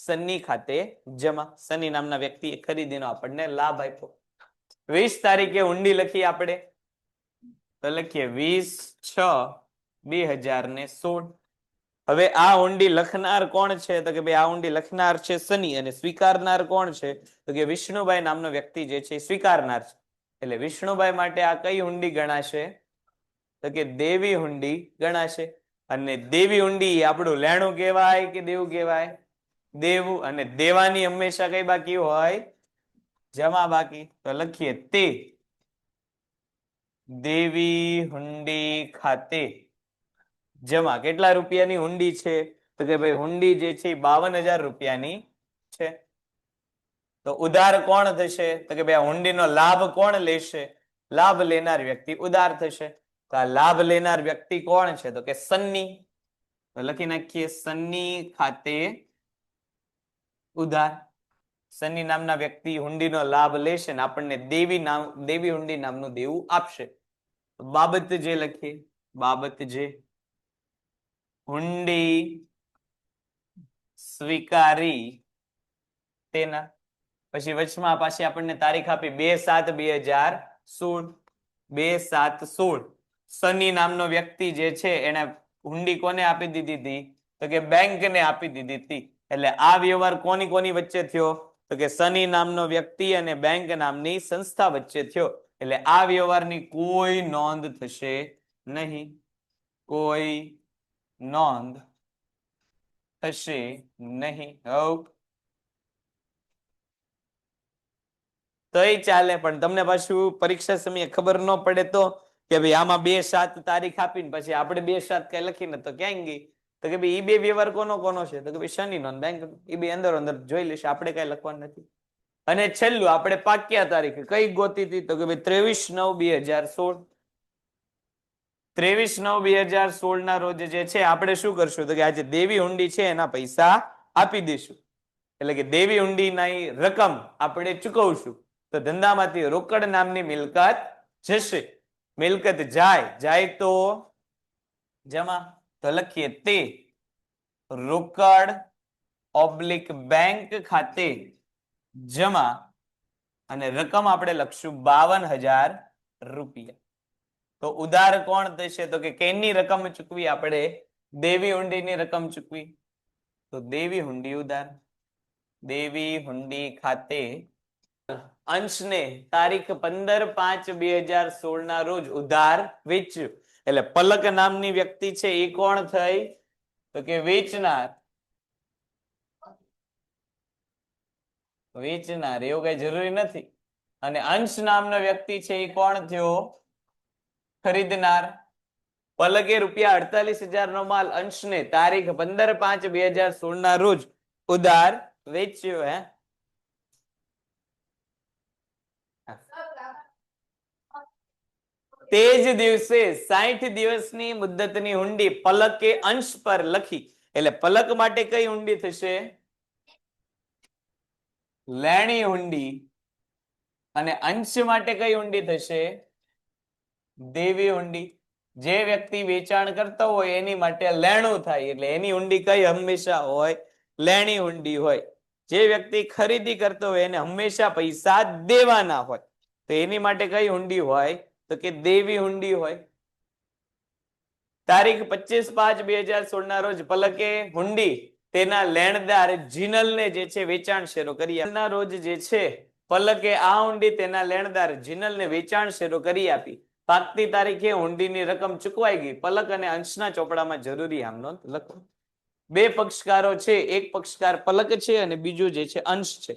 શનિ ખાતે જમા. શનિ નામના વ્યક્તિએ ખરીદીનો આપણને લાભ આપ્યો. 20 તારીખે હુંડી લખી આપણે, તો લખીએ 20/6/2016. હવે આ હુંડી લખનાર કોણ છે? તો કે ભાઈ આ હુંડી લખનાર છે શનિ અને સ્વીકારનાર કોણ છે? તો કે વિષ્ણુભાઈ નામનો વ્યક્તિ જે છે સ્વીકારનાર છે. એટલે વિષ્ણુભાઈ માટે આ કઈ હુંડી ગણાશે? તો કે દેવી હુંડી ગણાશે. અને દેવી હુંડી આપણું લેણું કહેવાય કે દેવું કહેવાય? દેવું. અને દેવાની હંમેશા કઈ બાકી હોય? જમા બાકી. તો લખીએ તે દેવી હુંડી ખાતે જમા. કેટલા રૂપિયાની હુંડી છે? તો કે ભાઈ હુંડી જે છે 52,000 રૂપિયાની છે. તો ઉધાર કોણ થશે? તો કે ભાઈ આ હુંડીનો લાભ કોણ લેશે? લાભ લેનાર વ્યક્તિ ઉધાર થશે. તો આ લાભ લેનાર વ્યક્તિ કોણ છે? તો કે સન્ની. તો લખી નાખીએ સન્ની ખાતે ઉધાર. સન્ની નામના વ્યક્તિ હુંડીનો લાભ લેશે ને આપણને દેવી હુંડી નામનું દેવું આપશે. બાબત જે લખીએ, બાબત જે હુંડી સ્વીકારી તેના. પછી વચમાં પાછી આપણને તારીખ આપી 2/7/2016. 2/7/16. સની નામનો વ્યક્તિ જે છે એને હુંડી કોને આપી દીધી હતી? તો કે બેંકને આપી દીધી હતી. એટલે આ વ્યવહાર કોની કોની વચ્ચે થયો? તો કે સની નામનો વ્યક્તિ અને બેંક નામની સંસ્થા વચ્ચે થયો. એટલે આ વ્યવહારની કોઈ નોંધ થશે નહીં. કોઈ નોંધ થશે નહીં. તો એ ચાલે, પણ તમને પાછું પરીક્ષા સમયે ખબર ન પડે તો કે ભાઈ આમાં 2/7 તારીખ આપીને પછી આપણે 2/7 કઈ લખીને તો ક્યાં ગઈ? તો કે ભાઈ એ બે વ્યવહાર કોનો કોનો છે? તો કે ભાઈ શનિ નો બેંક. એ બે અંદર અંદર જોઈ લેશે, આપણે કઈ લખવાનું નથી. અને છેલ્લું આપણે પાક્યા તારીખ કઈ ગોતી હતી? તો કે ભાઈ 23/9/2016. 23/9/2016 ના રોજ જે છે આપણે શું કરશું? તો કે આજે દેવી હુંડી છે એના પૈસા આપી દઈશું. એટલે કે દેવી હુંડીની રકમ આપણે ચૂકવશું. તો ધંધામાંથી રોકડ નામની મિલકત જશે. મિલકત જાય તો જમા. તો લખીએ તે રોકડ ઓબ્લિક બેંક ખાતે જમા. અને રકમ આપણે લખશું 52,000 રૂપિયા. તો ઉધાર કોણ થશે? તો કે કેની રકમ ચૂકવી? આપણે દેવી હુંડીની રકમ ચૂકવી. તો દેવી હુંડી ઉધાર. દેવી હુંડી ખાતે અંશને તારીખ 15/5/2016 ના રોજ ઉધાર વેચ્યું. એટલે પલક નામની વ્યક્તિ છે એ કોણ થઈ? તો કે વેચનાર. વેચનાર એવું કઈ જરૂરી નથી. અને અંશ નામનો વ્યક્તિ છે એ કોણ થયો? ખરીદનાર. પલકે ₹48,000 નો માલ અંશને તારીખ 15/5/2016 ના રોજ ઉધાર વેચ્યો. તે જ દિવસે 60 દિવસની મુદ્દતની હુંડી પલકે અંશ પર લખી. એટલે પલક માટે કઈ હુંડી થશે? લેણી હુંડી. અને અંશ માટે કઈ હુંડી થશે? દેવી હુંડી. જે વ્યક્તિ વેચાણ કરતો હોય એની માટે લેણું થાય એટલે એની હુંડી કઈ હંમેશા હોય? લેણી હુંડી હોય. જે વ્યક્તિ ખરીદી કરતો હોય એને હંમેશા પૈસા દેવાના હોય તો એની માટે કઈ હુંડી હોય? તો કે દેવી હુંડી હોય. તારીખ 25/5/2016 ના રોજ પલકે હુંડી તેના લેણદાર જીનલને જે છે વેચાણ શરૂ કરી ના રોજ જે છે પલકે આ હુંડી તેના લેણદાર જીનલને વેચાણ શરૂ કરી આપી. પાકતી તારીખે હુંડીની રકમ ચૂકવાઈ ગઈ. પલક અને અંશના ચોપડામાં જરૂરી આમ નોંધ લખો. બે પક્ષકારો છે, એક પક્ષકાર પલક છે અને બીજું જે છે અંશ છે.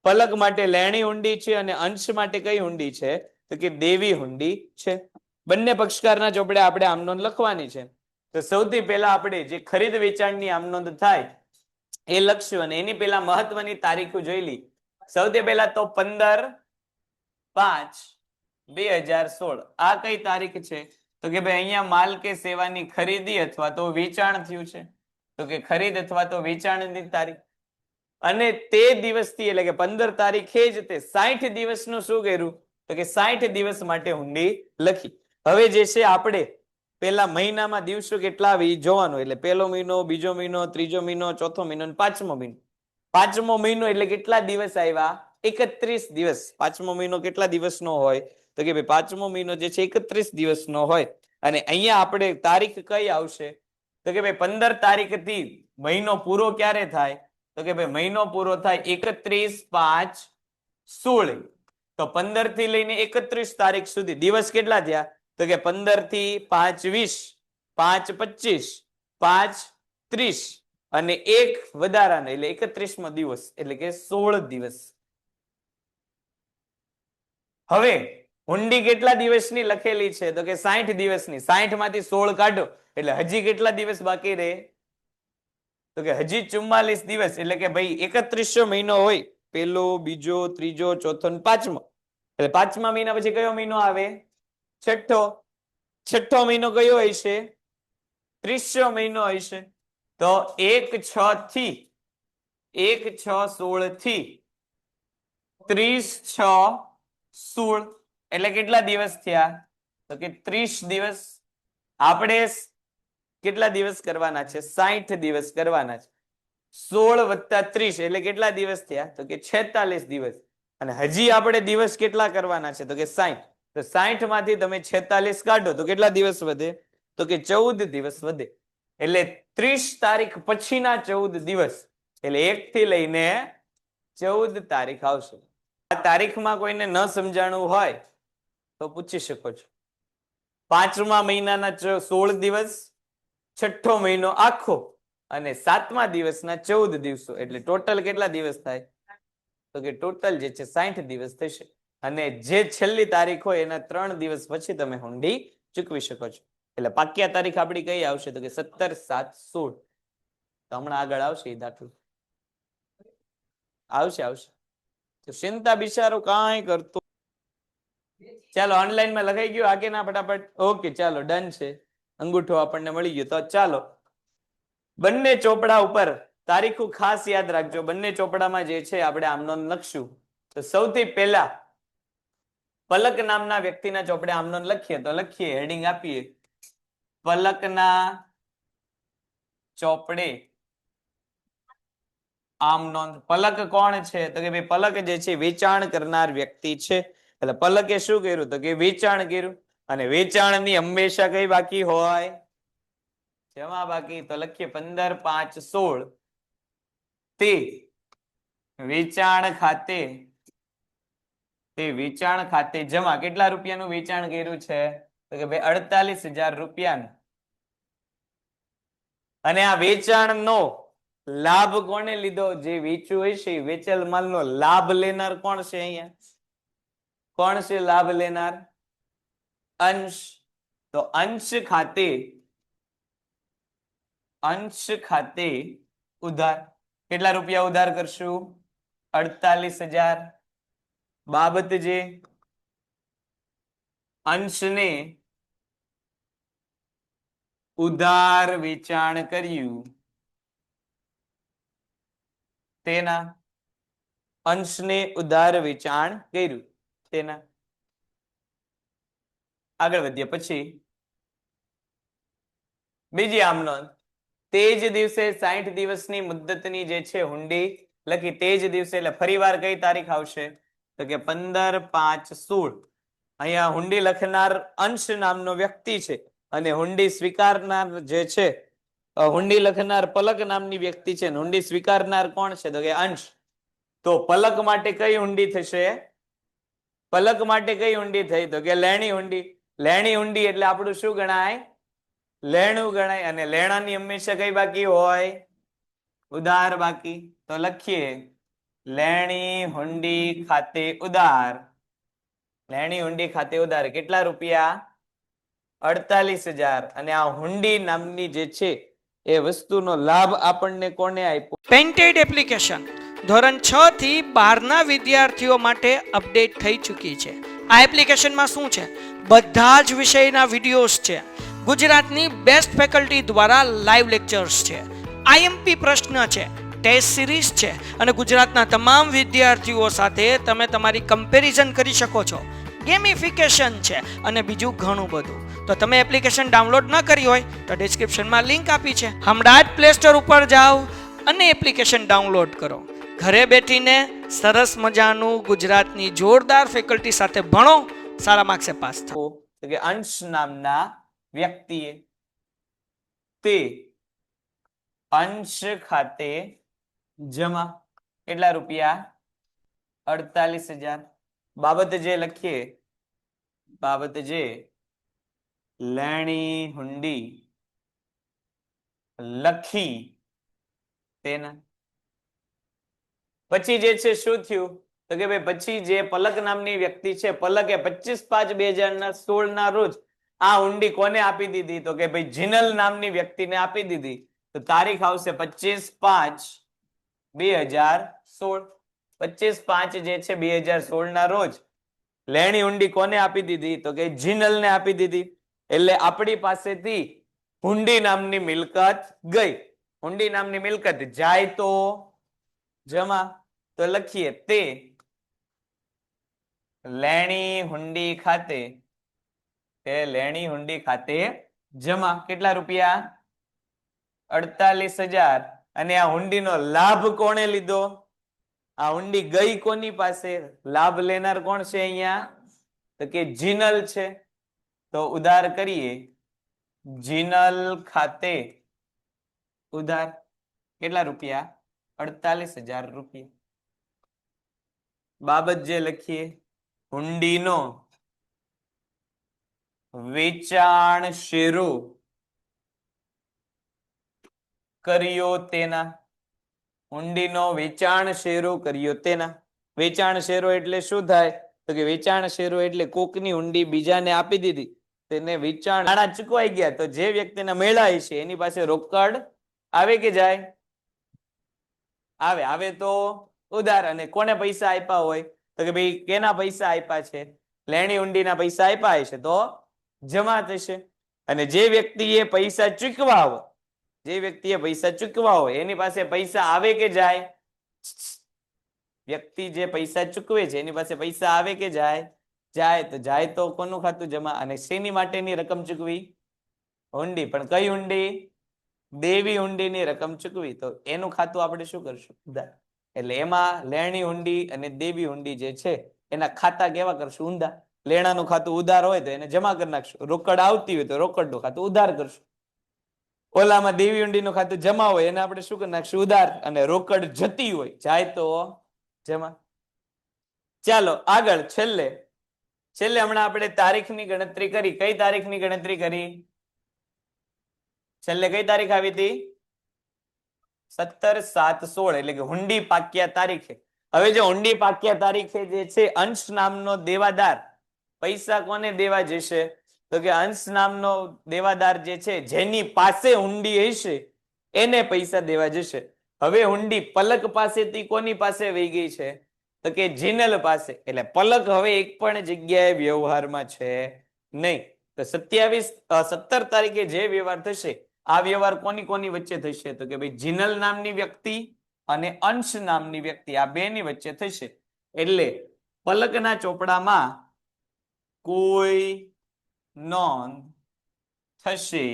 પલક માટે લેણી હુંડી છે અને અંશ માટે કઈ હુંડી છે? તો કે દેવી હુંડી છે. બંને પક્ષકારના ચોપડે આપણે આમ નોંધ લખવાની છે. તો સૌથી પહેલા આપણે જે ખરીદ વેચાણની આમ નોંધ થાય એ લખશું અને એની પહેલા મહત્વની તારીખો જોઈ લી. સૌથી પહેલા તો 15/5/2016 આ કઈ તારીખ છે? તો કે ભાઈ અહીંયા માલ કે સેવાની ખરીદી અથવા તો વેચાણ થયું છે. તો કે ખરીદ અથવા તો વેચાણની તારીખ. અને તે દિવસથી એટલે કે 15 તારીખે જ તે 60 દિવસનું શું કર્યું? તો કે 60 દિવસ માટે હુંડી લખી. હવે જે છે આપણે પેલા મહિનામાં દિવસો કેટલા આવે જોવાનું. એટલે પહેલો મહિનો, બીજો મહિનો, ત્રીજો મહિનો, ચોથો મહિનો અને પાંચમો મહિનો. પાંચમો મહિનો એટલે કેટલા દિવસ આવ્યા? 31 દિવસ. પાંચમો મહિનો કેટલા દિવસનો હોય? તો કે ભાઈ પાંચમો મહિનો જે છે 31 દિવસનો હોય. અને અહીંયા આપણે તારીખ કઈ આવશે? તો કે ભાઈ 15 તારીખથી મહિનો પૂરો ક્યારે થાય? તો કે ભાઈ મહિનો પૂરો થાય 31/5/16. તો 15 થી લઈને 31 તારીખ સુધી દિવસ કેટલા થયા? તો કે 15 થી 5/20, 5/25, 5/30 અને એક વધારાનો એટલે 31મો દિવસ એટલે કે 16 દિવસ. હવે હુંડી કેટલા દિવસની લખેલી છે? તો કે 60 દિવસની. 60 માંથી 16 કાઢો એટલે હજી કેટલા દિવસ બાકી રહે? તો કે હજી 44 દિવસ એટલે કે ભાઈ 31 મહિનો હોય, પેલો, બીજો, ત્રીજો, ચોથો ને પાંચમો. એટલે પાંચમા મહિના પછી કયો મહિનો આવે? છઠ્ઠો. છઠ્ઠો મહિનો કયો હશે? 30મો મહિનો હશે. તો 1/6 થી 1/6/16 થી 30/6/16 એટલે કેટલા દિવસ થયા? તો કે 30 દિવસ. આપણે કેટલા દિવસ કરવાના છે? 60 દિવસ કરવાના છે. 16 + 30 એટલે કેટલા દિવસ થયા? તો કે 46 દિવસ. અને હજી આપણે દિવસ કેટલા કરવાના છે? તો કે 60. તો 60 માંથી તમે 46 કાઢો તો કેટલા દિવસ વધે? તો કે 14 દિવસ વધે. એટલે 30 તારીખ પછીના 14 દિવસ એટલે 1 થી લઈને 14 તારીખ આવશે. આ તારીખમાં કોઈને ન સમજાણું હોય તો પૂછી શકો છો. પાંચમા મહિનાના 16 દિવસ, છઠ્ઠો મહિનો આખો અને સાતમા દિવસના 14 દિવસો એટલે ટોટલ કેટલા દિવસ થાય? તો કે ટોટલ જે છે 60 દિવસ થશે. અને જે છેલ્લી તારીખ હોય એના 3 દિવસ પછી તમે હુંડી ચૂકવી શકો છો. એટલે પાક્યા તારીખ આપણી કઈ આવશે? તો કે 17/7/16. તો હમણાં આગળ આવશે એ દાખલો. આવશે. તો ચિંતા બિચારો કાંઈ કરતો. ચાલો ઓનલાઈન માં લખાઈ ગયું આગે ના ફટાફટ? ઓકે ચાલો ડન છે. અંગૂઠો આપણને મળી ગયો. તો ચાલો બંને ચોપડા ઉપર તારીખો ખાસ યાદ રાખજો. બંને ચોપડામાં જે છે આપણે આમનોંધ લખશું. તો સૌથી પહેલા પલક નામના વ્યક્તિના ચોપડે આમનોંધ લખીએ. તો લખીએ, હેડિંગ આપીએ, પલકના ચોપડે આમનોંધ. પલક કોણ છે? તો કે ભાઈ પલક જે છે વેચાણ કરનાર વ્યક્તિ છે. એટલે પલકે શું કર્યું? તો કે વેચાણ કર્યું. અને વેચાણની હંમેશા કઈ બાકી હોય? જમા બાકી. તો લખીએ 15/5/16 તે વેચાણ ખાતે જમા. કેટલા રૂપિયાનું વેચાણ કર્યું છે? તો કે ભાઈ 48,000 રૂપિયાનું. અને આ વેચાણનો લાભ કોને લીધો? જે વેચ્યું હોય છે વેચેલ માલનો લાભ લેનાર કોણ છે? અહીંયા કોણ છે લાભ લેનાર? અંશ. તો અંશ ખાતે ઉધાર. કેટલા રૂપિયા ઉધાર કરશું? 48,000. બાબત જે અંશને ઉધાર વેચાણ કર્યું તેના. અંશને ઉધાર વેચાણ કર્યું તેના. આગળ વધીએ પછી બીજી આમનોંધ. તે જ દિવસે 60 દિવસની મુદ્દતની જે છે હુંડી લખી. તે જ દિવસે એટલે ફરીવાર કઈ તારીખ આવશે? તો કે 15/5/16. અહીંયા હુંડી લખનાર અંશ નામનો વ્યક્તિ છે અને હુંડી સ્વીકારનાર જે છે હુંડી લખનાર પલક નામની વ્યક્તિ છે. હુંડી સ્વીકારનાર કોણ છે? તો કે અંશ. તો પલક માટે કઈ હુંડી થશે? પલક માટે કઈ હુંડી થઈ? તો કે લેણી હુંડી. લેણી હુંડી એટલે આપણું શું ગણાય? લેણું ગણાય. અને લેણાની હંમેશા કઈ બાકી હોય? ઉધાર બાકી. તો લખીએ લેણી હુંડી ખાતે ઉધાર. લેણી હુંડી ખાતે ઉધાર કેટલા રૂપિયા? 48,000. અને આ હુંડી નામની જે છે એ વસ્તુનો લાભ આપણને કોને આપ્યો? પેન્ટેડ એપ્લિકેશન ધોરણ 6 થી 12ના વિદ્યાર્થીઓ માટે અપડેટ થઈ ચૂકી છે. આ એપ્લિકેશનમાં શું છે? બધા જ વિષયના વિડીયોઝ છે. ગુજરાતની બેસ્ટ ફેકલ્ટી દ્વારા લાઈવ લેક્ચર્સ છે. આઈએમપી પ્રશ્ન છે, ટેસ્ટ સિરીઝ છે અને ગુજરાતના તમામ વિદ્યાર્થીઓ સાથે તમે તમારી કમ્પેરિઝન કરી શકો છો. ગેમિફિકેશન છે અને બીજું ઘણું બધું. તો તમે એપ્લિકેશન ડાઉનલોડ ન કરી હોય તો ડિસ્ક્રિપ્શનમાં લિંક આપી છે. હમણાં જ પ્લે સ્ટોર ઉપર જાઓ અને એપ્લિકેશન ડાઉનલોડ કરો. ઘરે બેઠીને સરસ મજાનું ગુજરાતની જોરદાર ફેકલ્ટી સાથે ભણો, સારા માર્ક્સે પાસ થાઓ. કે અંશ નામના વ્યક્તિએ તે અંશ ખાતે જમા. કેટલા રૂપિયા? 48,000. બાબત જે લખીએ, બાબત જે લેણી હુંડી લખી તેના. પછી જે છે શું થયું? તો કે ભાઈ પછી જે પલક નામની વ્યક્તિ છે, પલકે 25/5/2016 ના રોજ આ હુંડી કોને આપી દીધી? તો કે ભાઈ જીનલ નામની વ્યક્તિને આપી દીધી. તો તારીખ આવશે 25/5/2016. 25/5 જે છે 2016 ના રોજ લેણી હુંડી કોને આપી દીધી? તો કે જીનલને આપી દીધી. એટલે આપણી પાસેથી હુંડી નામની મિલકત ગઈ. હુંડી નામની મિલકત જાય તો જમા. તો લખીએ તે લેણી હુંડી ખાતે, લેણી હુંડી ખાતે જમા. કેટલા રૂપિયા? 48,000. અને આ હુંડીનો લાભ કોણે લીધો? આ હુંડી ગઈ કોની પાસે? લાભ લેનાર કોણ છે અહીંયા? તો કે જીનલ છે. તો ઉધાર કરીએ. જીનલ ખાતે ઉધાર કેટલા રૂપિયા? 48,000 રૂપિયા. બાબત જે લખીએ, હુંડીનો વેચાણ શેરો કર્યો તેના. હુંડીનો વેચાણ શેરો કર્યો તેના. વેચાણ શેરો એટલે શું થાય? તો કે વેચાણ શેરો એટલે કોકની હુંડી બીજાને આપી દીધી, તેને વેચાણ નાણાં ચૂકવાઈ ગયા, તો જે વ્યક્તિને મેળાય છે એની પાસે રોકડ આવે કે જાય? આવે. આવે તો ઉધાર. અને કોને પૈસા આપ્યા હોય? તો કે ભાઈ કેના પૈસા આપ્યા છે? લેણી હુંડીના પૈસા આપ્યા છે તો જમા થશે. અને જે વ્યક્તિએ પૈસા ચૂકવા હોય, જે વ્યક્તિએ પૈસા ચૂકવા હોય એની પાસે પૈસા આવે કે જાય? વ્યક્તિ જે પૈસા ચૂકવે છે એની પાસે પૈસા આવે કે જાય? જાય. તો જાય તો કોનું ખાતું? જમા. અને શેની માટેની રકમ ચૂકવી? હુંડી. પણ કઈ હુંડી? દેવી હુંડીની રકમ ચૂકવી. તો એનું ખાતું આપણે શું કરશું? ઉધાર. એટલે એમાં લેણી હુંડી અને દેવી હુંડી જે છે એના ખાતા કેવા કરશું? ઊંધા. લેણાનું ખાતું ઉધાર હોય તો એને જમા કરી નાખશું. રોકડ આવતી હોય તો રોકડનું ખાતું ઉધાર કરશું. ઓલામાં દેવી હુંડીનું ખાતું જમા હોય એને આપણે શું કરી નાખશું? ઉધાર. અને રોકડ જતી હોય, જાય તો જમા. ચાલો આગળ છેલ્લે હમણાં આપણે તારીખની ગણતરી કરી. કઈ તારીખની ગણતરી કરી? છેલ્લે કઈ તારીખ આવી હતી? 17/7/16. એટલે કે હુંડી પાક્યા તારીખે. હવે જો હુંડી પાક્યા તારીખે જે છે અંશ નામનો દેવાદાર પૈસા કોને દેવા જશે? તો કે અંશ નામનો દેવાદાર જે છે જેની પાસે હુંડી હશે એને પૈસા દેવા જશે. હવે હુંડી પલક પાસેથી કોની પાસે વહી ગઈ છે? તો કે જીનલ પાસે. એટલે પલક હવે એક પણ જગ્યાએ વ્યવહારમાં છે નહીં. તો 17 તારીખે જે વ્યવહાર થશે આ વ્યવહાર કોની વચ્ચે થશે? તો કે ભાઈ જીનલ નામની વ્યક્તિ અને અંશ નામની વ્યક્તિ, આ બેની વચ્ચે થશે. એટલે પલકના ચોપડામાં કોઈ નોંધ થશે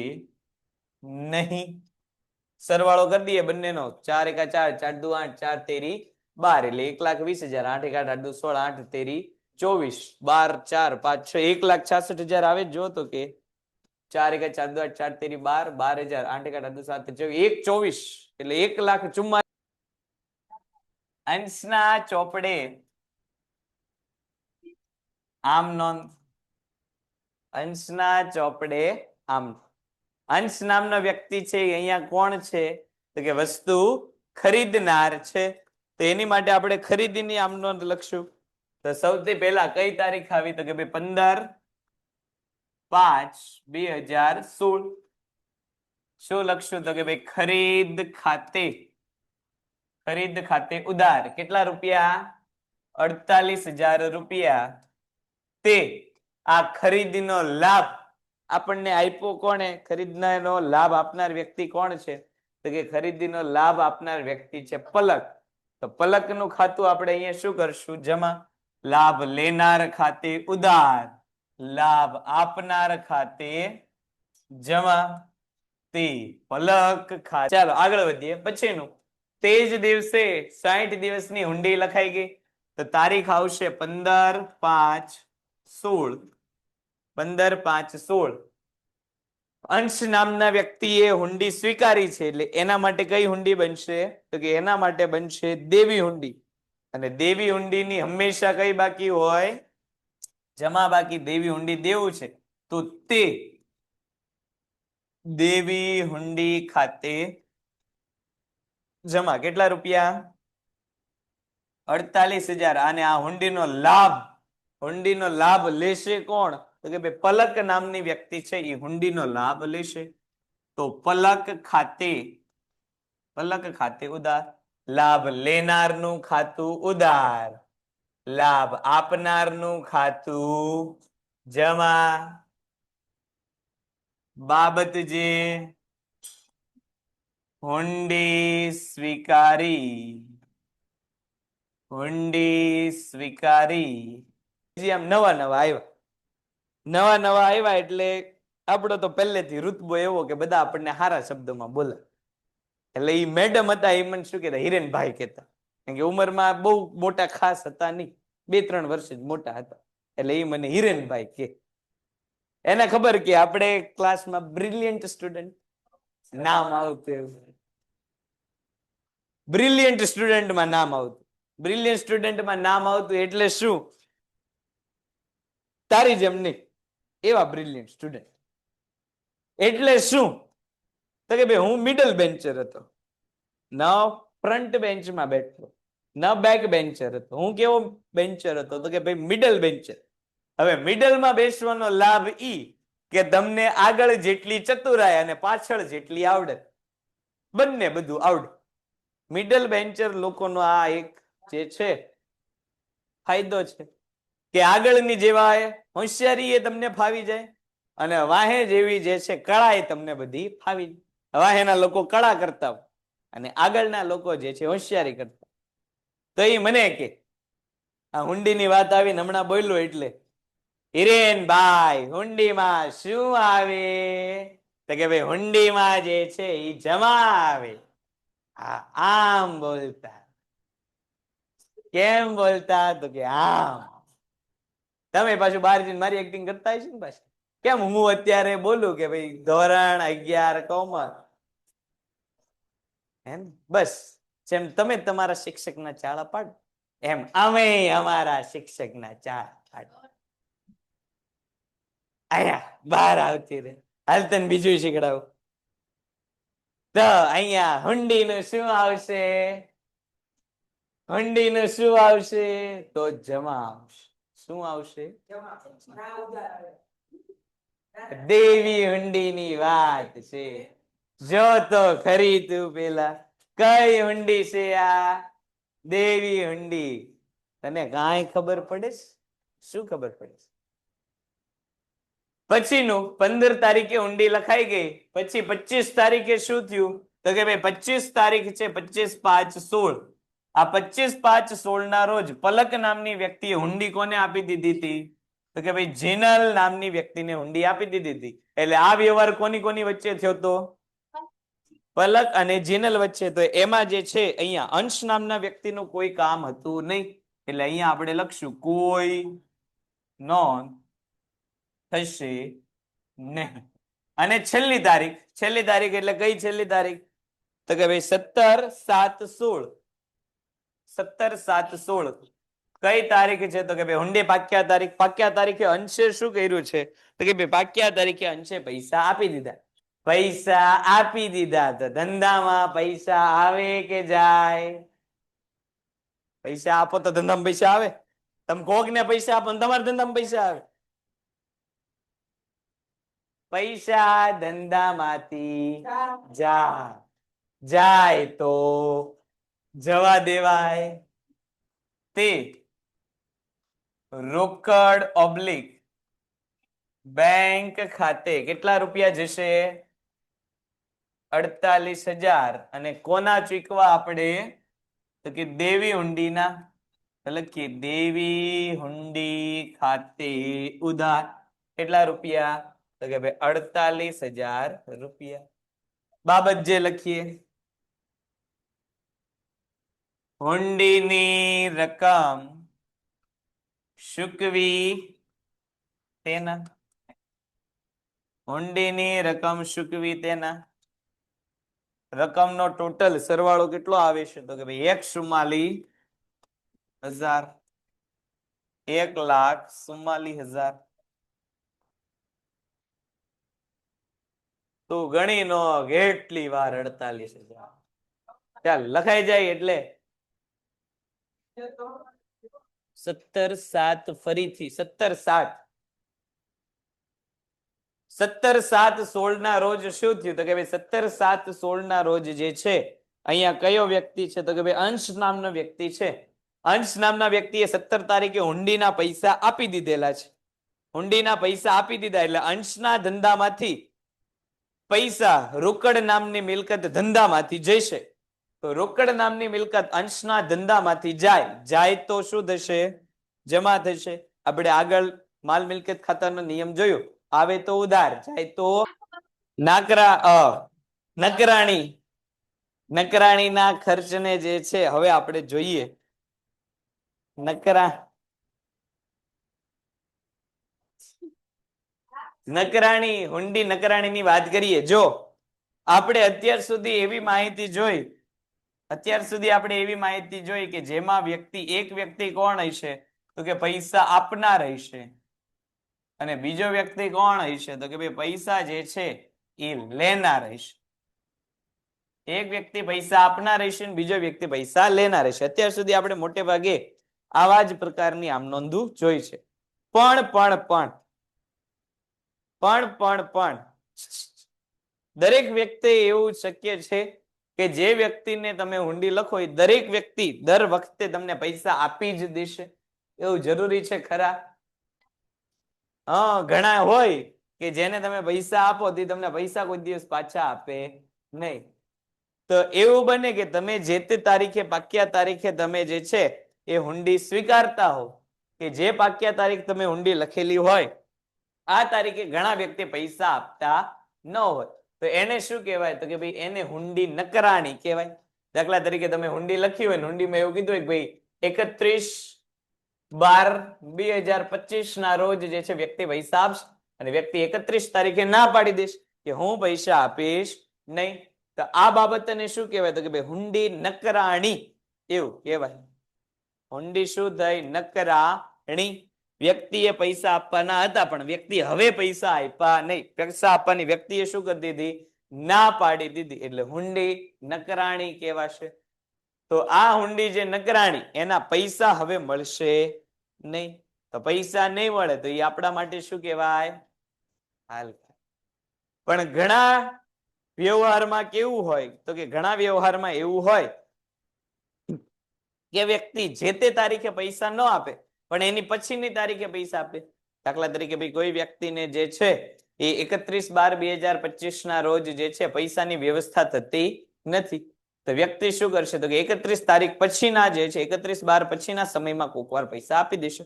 નહીં. સરવાળો કરી દઈએ બંનેનો. 4 × 4, 4 × 2 8, 4 તેરી 12. એટલે 1,20,000. 8 × 8 = 8 × 2 16, 8 તેરી 24, 12 4 5 6, 1,66,000 આવે. જો તો કે 4 × 4 = 8, 4 તેરી 12, 12,000. 8 × 8 = 7, 1,24,000. એટલે 1,44,000. અંશના ચોપડે આમ નોંધ. અંશના ચોપડે આમ. અંશ નામનો વ્યક્તિ છે અહીંયા કોણ છે? તો કે વસ્તુ ખરીદનાર છે. તો એની માટે આપણે ખરીદીની આમ નોંધ લખશું. તો સૌથી પહેલા કઈ તારીખ આવી? તો કે ભાઈ 15/5/2016. શું લખશું? તો કે ભાઈ ખરીદ ખાતે ઉધાર. કેટલા રૂપિયા? 48,000 રૂપિયા. તે આ ખરીદીનો લાભ આપણને આપ્યો કોણે? ખરીદનારનો લાભ આપનાર વ્યક્તિ કોણ છે? તો કે ખરીદીનો લાભ આપનાર વ્યક્તિ છે પલક. તો પલકનું ખાતું આપણે અહીંયા શું કરશું? જમા. લાભ લેનાર ખાતે ઉધાર, લાભ આપનાર ખાતે જમા. તે પલક ખાતે. ચાલો આગળ વધીએ. પછીનું તે જ દિવસે 60 દિવસની હુંડી લખાઈ ગઈ. તો તારીખ આવશે 15/5/16. 15/5/16. અંશ નામના વ્યક્તિએ હુંડી સ્વીકારી છે એટલે એના માટે કઈ હુંડી બનશે? તો કે એના માટે બનશે દેવી હુંડી. અને દેવી હુંડીની હંમેશા કઈ બાકી હોય? જમા બાકી. દેવી હુંડી દેવું છે તો તે દેવી હુંડી ખાતે જમા. કેટલા રૂપિયા? 48,000. અને આ હુંડીનો લાભ લેશે કોણ? તો કે ભાઈ પલક નામની વ્યક્તિ છે એ હુંડીનો લાભ લેશે. તો પલક ખાતે પલક ખાતે ઉધાર. લાભ લેનારનું ખાતું ઉધાર, લાભ આપનારનું ખાતું જમા. બાબત જે હુંડી સ્વીકારી, હુંડી સ્વીકારી. જે આમ નવા નવા આવ્યા એટલે આપણો તો પહેલેથી રુતબો એવો કે બધા આપણને સારા શબ્દોમાં બોલે. એટલે એ મેડમ હતા, એ મને શું કહેતા, હિરેનભાઈ કહેતા. કારણ કે ઉંમરમાં બહુ મોટા ખાસ હતા નહીં, 2-3 વર્ષ જ મોટા હતા. એટલે એ મને હિરેનભાઈ કે. એને ખબર કે આપણે ક્લાસમાં બ્રિલિયન્ટ સ્ટુડન્ટ નામ આવતું, બ્રિલિયન્ટ સ્ટુડન્ટમાં નામ આવતું. બ્રિલિયન્ટ સ્ટુડન્ટમાં નામ આવતું એટલે શું? તારી જેમ નહીં, એવા બ્રિલિયન્ટ સ્ટુડન્ટ. એટલે શું? તો કે ભાઈ હું મિડલ બેન્ચર હતો, ન ફ્રન્ટ બેન્ચમાં બેઠો, ન બેક બેન્ચર હતો. હું કેવો બેન્ચર હતો? તો કે ભાઈ મિડલ બેન્ચર. હવે મિડલમાં બેસવાનો લાભ ઈ કે તમને આગળ જેટલી ચતુરાઈ અને પાછળ જેટલી આવડત, બંને બધું આવડે. મિડલ બેન્ચર લોકોનો આ એક જે છે ફાયદો છે કે આગળની જેવા હોશિયારી એ તમને ફાવી જાય અને વાહે જેવી જે છે કળા એ તમને બધી ફાવી જાય. વાહેના લોકો કળા કરતા હોય અને આગળના લોકો જે છે હોશિયારી કરતા. તો એ મને કે આ હુંડીની વાત આવીને હમણાં બોલ્યો એટલે, હિરેનભાઈ હુંડીમાં શું આવે? તો કે ભાઈ હુંડીમાં જે છે એ જમા આવે. હા, આમ બોલતા. કેમ બોલતા? તો કે આમ. તમે પાછું બહાર જઈને મારી એક્ટિંગ કરતા હશો ને પાછું. કેમ હું અત્યારે બોલું કે ભાઈ ધોરણ 11 કોમર્સ, એમ બસ જેમ તમે તમારા શિક્ષકના ચાળા પાડો એમ અમે અમારા શિક્ષકના ચાળા પાડો. અહીંયા બહાર આવતી રે. હાલ તને બીજું શીખડાવું. તો અહીંયા હુંડીનું શું આવશે? હુંડીનું શું આવશે? તો જમા આવશે. શું આવશે? દેવી હુંડીની વાત છે. જો તો ખરી તું પેલા કઈ હુંડી છે આ? દેવી હુંડી. તને કાંઈ ખબર પડે? શું ખબર પડે? પછીનું 15 તારીખે હુંડી લખાઈ ગઈ, પછી 25 તારીખે શું થયું? તો કે ભાઈ 25 તારીખ છે 25/5/16. આ 25/5/16 ના રોજ પલક નામની વ્યક્તિએ હુંડી કોને આપી દીધી હતી? તો કે ભાઈ જીનલ નામની વ્યક્તિને હુંડી આપી દીધી હતી. એટલે આ વ્યવહાર કોની કોની વચ્ચે થયો તો? પલક અને જીનલ વચ્ચે. તો એમાં જે છે અહીંયા અંશ નામના વ્યક્તિનું કોઈ કામ હતું નહીં, એટલે અહીંયા આપણે લખશું કોઈ નોંધ થશે નહીં. અને છેલ્લી તારીખ એટલે કઈ છેલ્લી તારીખ? તો કે ભાઈ 17/7/16. 17/7/16 કઈ તારીખ છે? તો કે ભાઈ હુંડી પાક્યા તારીખ. પાક્યા તારીખે અંશે શું કર્યું છે? તો કે ભાઈ પાક્યા તારીખે અંશે પૈસા આપી દીધા. પૈસા આપી દીધા. તો ધંધામાં પૈસા આવે કે જાય? પૈસા આપો તો ધંધામાં પૈસા આવે. તમે કોક ને પૈસા આપો તમારા ધંધામાં પૈસા આવે. પૈસા ધંધામાંથી જાય તો જવા દેવાય. તે રોકડ ઓબ્લિક બેંક ખાતે કેટલા રૂપિયા જશે? 48,000. અને કોના ચૂકવા આપણે? તો કે દેવી હુંડીના. લખીએ દેવી હુંડી ખાતે ઉધાર. કેટલા રૂપિયા? તો કે ભાઈ 48,000 રૂપિયા. બાબત જે લખીએ, હુંડીની રકમ ચૂકવી તેના. હુંડીની રકમ ચૂકવી તેના. રકમનો ટોટલ સરવાળો કેટલો આવે છે? તો કે ભાઈ 1,44,000. 1,44,000. તું ગણી નો કેટલી વાર 48,000. ચાલ લખાઈ જાય એટલે 17/7 ફરીથી 17/7/16 ના રોજ શું થયું? તો કે ભાઈ 17/7/16 ના રોજ જે છે અહીંયા કયો વ્યક્તિ છે તો કે ભાઈ અંશ નામનો વ્યક્તિ છે. અંશ નામના વ્યક્તિએ 17 તારીખે હુંડીના પૈસા આપી દીધેલા છે. હુંડીના પૈસા આપી દીધા એટલે અંશના ધંધામાંથી પૈસા રોકડ નામની મિલકત ધંધામાંથી જશે. તો રોકડ નામની મિલકત અંશના ધંધામાંથી જાય તો શું થશે? જમા થશે. આપણે આગળ માલ મિલકત ખાતાનો નિયમ જોયો. આવે તો ઉધાર, જાય તો નકરાણીના ખર્ચને જે છે હવે આપણે જોઈએ. હુંડી નકરાણીની વાત કરીએ. જો આપણે અત્યાર સુધી એવી માહિતી જોઈ કે જેમાં એક વ્યક્તિ કોણ હશે તો કે પૈસા આપનાર હશે અને બીજો વ્યક્તિ કોણ હશે તો કે ભાઈ પૈસા જે છે એ લેનાર હશે. એક વ્યક્તિ પૈસા આપનાર હશે અને બીજો વ્યક્તિ પૈસા લેનાર હશે. અત્યાર સુધી આપણે મોટે ભાગે આવા જ પ્રકારની આમ નોંધો જોઈ છે. પણ દરેક વ્યક્તિ એવું શક્ય છે કે જે વ્યક્તિને તમે હુંડી લખો એ દરેક વ્યક્તિ દર વખતે તમને પૈસા આપી જ દેશે એવું જરૂરી છે ખરા? ઘણા હોય કે જેને તમે પૈસા આપો તે તમને પૈસા કોઈ દિવસ પાછા આપે નહીં. તો એવું બને કે તમે જે તે તારીખે પાક્યા તારીખે તમે જે છે એ હુંડી સ્વીકારતા હો કે જે પાક્યા તારીખ તમે હુંડી લખેલી હોય આ તારીખે ઘણા વ્યક્તિ પૈસા આપતા ન હોય તો એને શું કહેવાય તો કે ભાઈ એને હુંડી નકરાણી કહેવાય. દાખલા તરીકે તમે હુંડી લખી હોય ને હુંડીમાં એવું કીધું હોય કે ભાઈ 31/12/2025 ના રોજ જે છે વ્યક્તિ પૈસા આપશે અને વ્યક્તિ 31 તારીખે ના પાડી દેશે કે હું પૈસા આપીશ નહીં. તો આ બાબતને શું કહેવાય તો કે ભાઈ હુંડી નકરાણી એવું કહેવાય. હુંડી શું થઈ? નકરાણી. વ્યક્તિએ પૈસા આપવાના હતા પણ વ્યક્તિ હવે પૈસા આપ્યા નહીં. પૈસા આપવાની વ્યક્તિએ શું કરી દીધી? ના પાડી દીધી. એટલે હુંડી નકરાણી કહેવાશે. તો આ હુંડી જે નકરાણી એના પૈસા હવે મળશે નહીં. તો પૈસા નહીં મળે તો એ આપણા માટે શું કહેવાય? હાલ. પણ ઘણા વ્યવહારમાં કેવું હોય તો કે ઘણા વ્યવહારમાં એવું હોય કે વ્યક્તિ જે તે તારીખે પૈસા ન આપે પણ એની પછીની તારીખે પૈસા આપે. દાખલા તરીકે ભાઈ કોઈ વ્યક્તિને જે છે એ 31/12/2025 ના રોજ જે છે પૈસાની વ્યવસ્થા થતી નથી તો વ્યક્તિ શું કરશે તો કે 31 તારીખ પછીના જે છે 31/12 પછીના સમયમાં કોકવાર પૈસા આપી દેશે.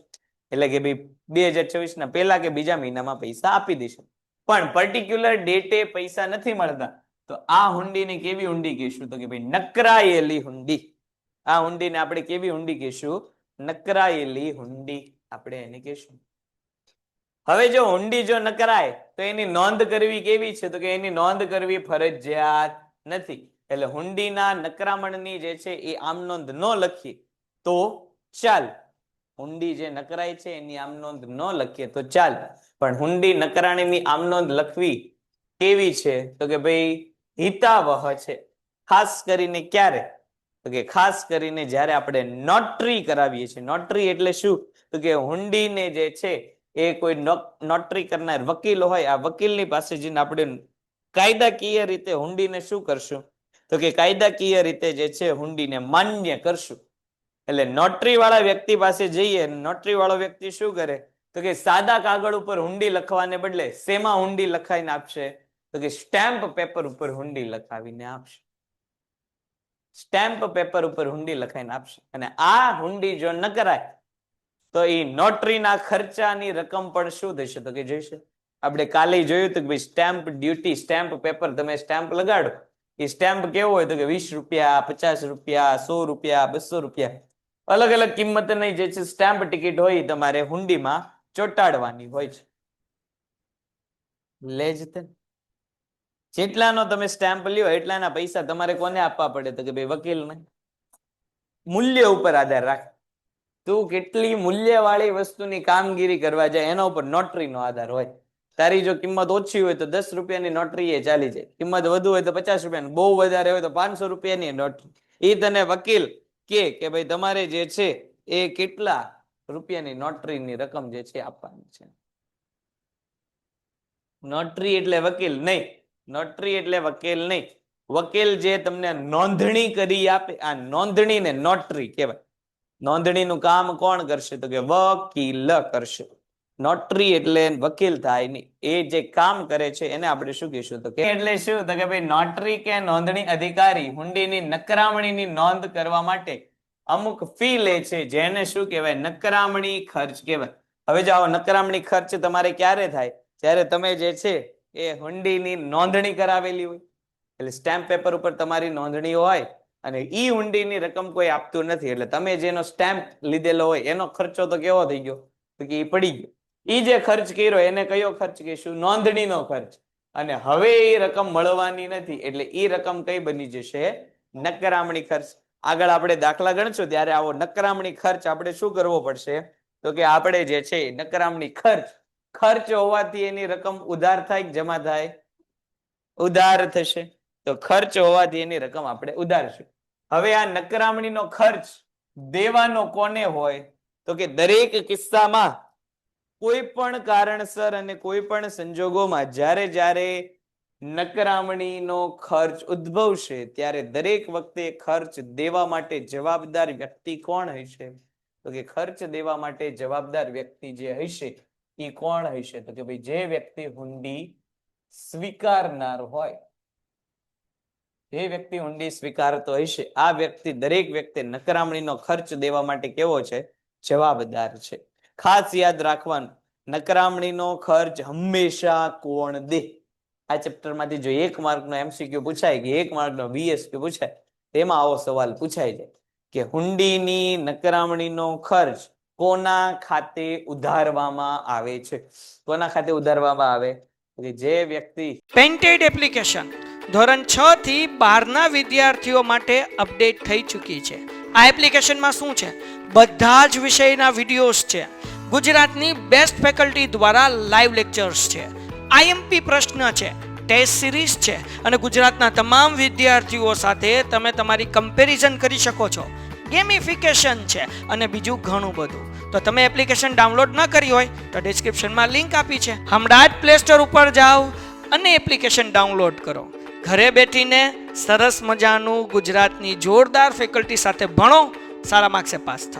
એટલે કે ભાઈ 2024 ના પહેલા કે બીજા મહિનામાં પૈસા આપી દેશે. પણ પર્ટિક્યુલર ડેટે પૈસા નથી મળતા તો આ હુંડીને કેવી હુંડી કહીશું તો કે ભાઈ નકરાયેલી હુંડી. આ હુંડીને આપણે કેવી હુંડી કહીશું? નકરાયેલી હુંડી આપણે એને કહીશું. હવે જો હુંડી જો નકરાય તો એની નોંધ કરવી કેવી છે તો કે એની નોંધ કરવી ફરજિયાત નથી. એટલે હુંડીના નકરામણની જે છે એ આમ નોંધ ન લખીએ તો ચાલ. હુંડી જે નકરાય છે એની આમ નોંધ ન લખીએ તો ચાલ. પણ હુંડી નકરાણીની આમ નોંધ લખવી કેવી છે તો કે ભાઈ હિતાવહ છે. ખાસ કરીને ક્યારે તો કે ખાસ કરીને જ્યારે આપણે નોટરી કરાવીએ છીએ. નોટરી એટલે શું તો કે હુંડીને જે છે એ કોઈ નોટરી કરનાર વકીલ હોય આ વકીલની પાસે જઈને આપણે કાયદાકીય રીતે હુંડીને શું કરશું તો કે કાયદાકીય રીતે જે છે હુંડીને માન્ય કરશું. એટલે નોટરી વાળા વ્યક્તિ પાસે જઈએ નોટરી વાળો વ્યક્તિ શું કરે તો કે સાદા કાગળ ઉપર હુંડી લખવાને બદલે શેમાં હુંડી લખાઈને આપશે તો કે સ્ટેમ્પ પેપર ઉપર હુંડી લખાવીને આપશે. સ્ટેમ્પ પેપર ઉપર હુંડી લખાઈને આપશે. અને આ હુંડી જો ન કરાય તો એ નોટરીના ખર્ચાની રકમ પણ શું થશે તો કે જોઈશે. આપણે કાલે જોયું હતું કે ભાઈ સ્ટેમ્પ ડ્યુટી સ્ટેમ્પ પેપર તમે સ્ટેમ્પ લગાડો એ સ્ટેમ્પ કેવો હોય તો કે 20 રૂપિયા 50 રૂપિયા 100 રૂપિયા 200 રૂપિયા અલગ અલગ કિંમતની જે છે સ્ટેમ્પ ટિકિટ હોય તમારે હુંડીમાં ચોંટાડવાની હોય છે. લેજ જેટલાનો તમે સ્ટેમ્પ લ્યો એટલાના પૈસા તમારે કોને આપવા પડે તો કે ભાઈ વકીલને. મૂલ્ય ઉપર આધાર રાખે. તું કેટલી મૂલ્યવાળી વસ્તુની કામગીરી કરવા જાય એના ઉપર નોટરીનો આધાર હોય. તારી જો કિંમત ઓછી હોય તો 10 રૂપિયાની નોટરી એ ચાલી જાય. કિંમત વધુ હોય તો 50 રૂપિયાની, બહુ વધારે હોય તો 500 રૂપિયાની નોટરી. એ તને વકીલ કે ભાઈ તમારે જે છે એ કેટલા રૂપિયાની નોટરીની રકમ જે છે આપવાની છે. નોટરી એટલે વકીલ નહીં. નોટરી એટલે વકીલ નહીં. વકીલ જે તમને નોંધણી કરી આપે, આ નોંધણીને નોટરી કહેવાય. નોંધણીનું કામ કોણ કરશે? તો કે વકીલ કરશે. નોટરી એટલે વકીલ થાય નહીં, એ જે કામ કરે છે એને આપણે શું કહીશું? તો કે એટલે શું? તો કે ભાઈ નોટરી કે નોંધણી અધિકારી હુંડીની નકરામણીની નોંધ કરવા માટે અમુક ફી લે છે, જેને શું કહેવાય? નકરામણી ખર્ચ કહેવાય. હવે જો આવો નકરામણી ખર્ચ તમારે ક્યારે થાય? જ્યારે તમે જે છે એ હુંડીની નોંધણી કરાવેલી હોય, એટલે સ્ટેમ્પ પેપર ઉપર તમારી નોંધણી હોય અને ઈ હુંડીની રકમ કોઈ આપતું નથી, એટલે તમે જેનો સ્ટેમ્પ લીધેલો હોય એનો ખર્ચો તો કેવો થઈ ગયો? તો કે ઈ પડી ગયો. ઈ જે ખર્ચ કર્યો એને કયો ખર્ચ કહીશું? નોંધણીનો ખર્ચ. અને હવે એ રકમ મળવાની નથી, એટલે ઈ રકમ કઈ બની જશે? નકરામણી ખર્ચ. આગળ આપણે દાખલા ગણશું ત્યારે આવો નકરામણી ખર્ચ આપણે શું કરવો પડશે? તો કે આપણે જે છે નકરામણી ખર્ચ હોવાથી એની રકમ ઉધાર થાય કે જમા થાય? ઉધાર થશે. તો ખર્ચ હોવાથી એની રકમ આપણે ઉધારશું. હવે આ નકરામણીનો ખર્ચ દેવાનો કોને હોય? તો કે દરેક કિસ્સામાં કોઈ પણ કારણસર અને કોઈ પણ સંજોગોમાં જ્યારે નકરામણીનો ખર્ચ ઉદ્ભવશે ત્યારે દરેક વખતે ખર્ચ દેવા માટે જવાબદાર વ્યક્તિ કોણ હશે? તો કે ખર્ચ દેવા માટે જવાબદાર વ્યક્તિ જે હશે એ કોણ હશે? તો કે ભાઈ જે વ્યક્તિ હુંડી સ્વીકારનાર હોય, જે વ્યક્તિ હુંડી સ્વીકારતો હશે, આ વ્યક્તિ દરેક વ્યક્તિ નકરામણીનો ખર્ચ દેવા માટે કેવો છે? જવાબદાર છે. ખાસ યાદ રાખવાનું, નકરામણીનો ખર્ચ હંમેશા કોણ દે? આ ચેપ્ટરમાંથી જો 1 માર્કનો MCQ પૂછાય કે 1 માર્કનો VSQ પૂછાય, તેમાં આવો સવાલ પૂછાય જાય કે હુંડીની નકરામણીનો ખર્ચ કોના ખાતે ઉધારવામાં આવે છે? કોના ખાતે ઉધારવામાં આવે? જે વ્યક્તિ પેન્ટેડ એપ્લિકેશન ધોરણ 6 થી 12 વિદ્યાર્થીઓ માટે અપડેટ થઈ ચૂકી છે. આ એપ્લિકેશનમાં શું છે? બધા જ વિષયના વિડીયોઝ છે. ગુજરાતની બેસ્ટ ફેકલ્ટી દ્વારા લાઈવ લેક્ચર્સ છે. IMP પ્રશ્ન છે, ટેસ્ટ સિરીઝ છે અને ગુજરાતના તમામ વિદ્યાર્થીઓ સાથે તમે તમારી કમ્પેરિઝન કરી શકો છો. ગેમિફિકેશન છે અને બીજું ઘણું બધું. તો તમે એપ્લિકેશન ડાઉનલોડ ન કરી હોય તો ડિસ્ક્રિપ્શનમાં લિંક આપી છે, હમણાં જ પ્લે સ્ટોર ઉપર જાઓ અને એપ્લિકેશન ડાઉનલોડ કરો. ઘરે બેઠીને સરસ મજાનું ગુજરાતની જોરદાર ફેકલ્ટી સાથે ભણો, સારા માર્ક્સે પાસ થાઓ.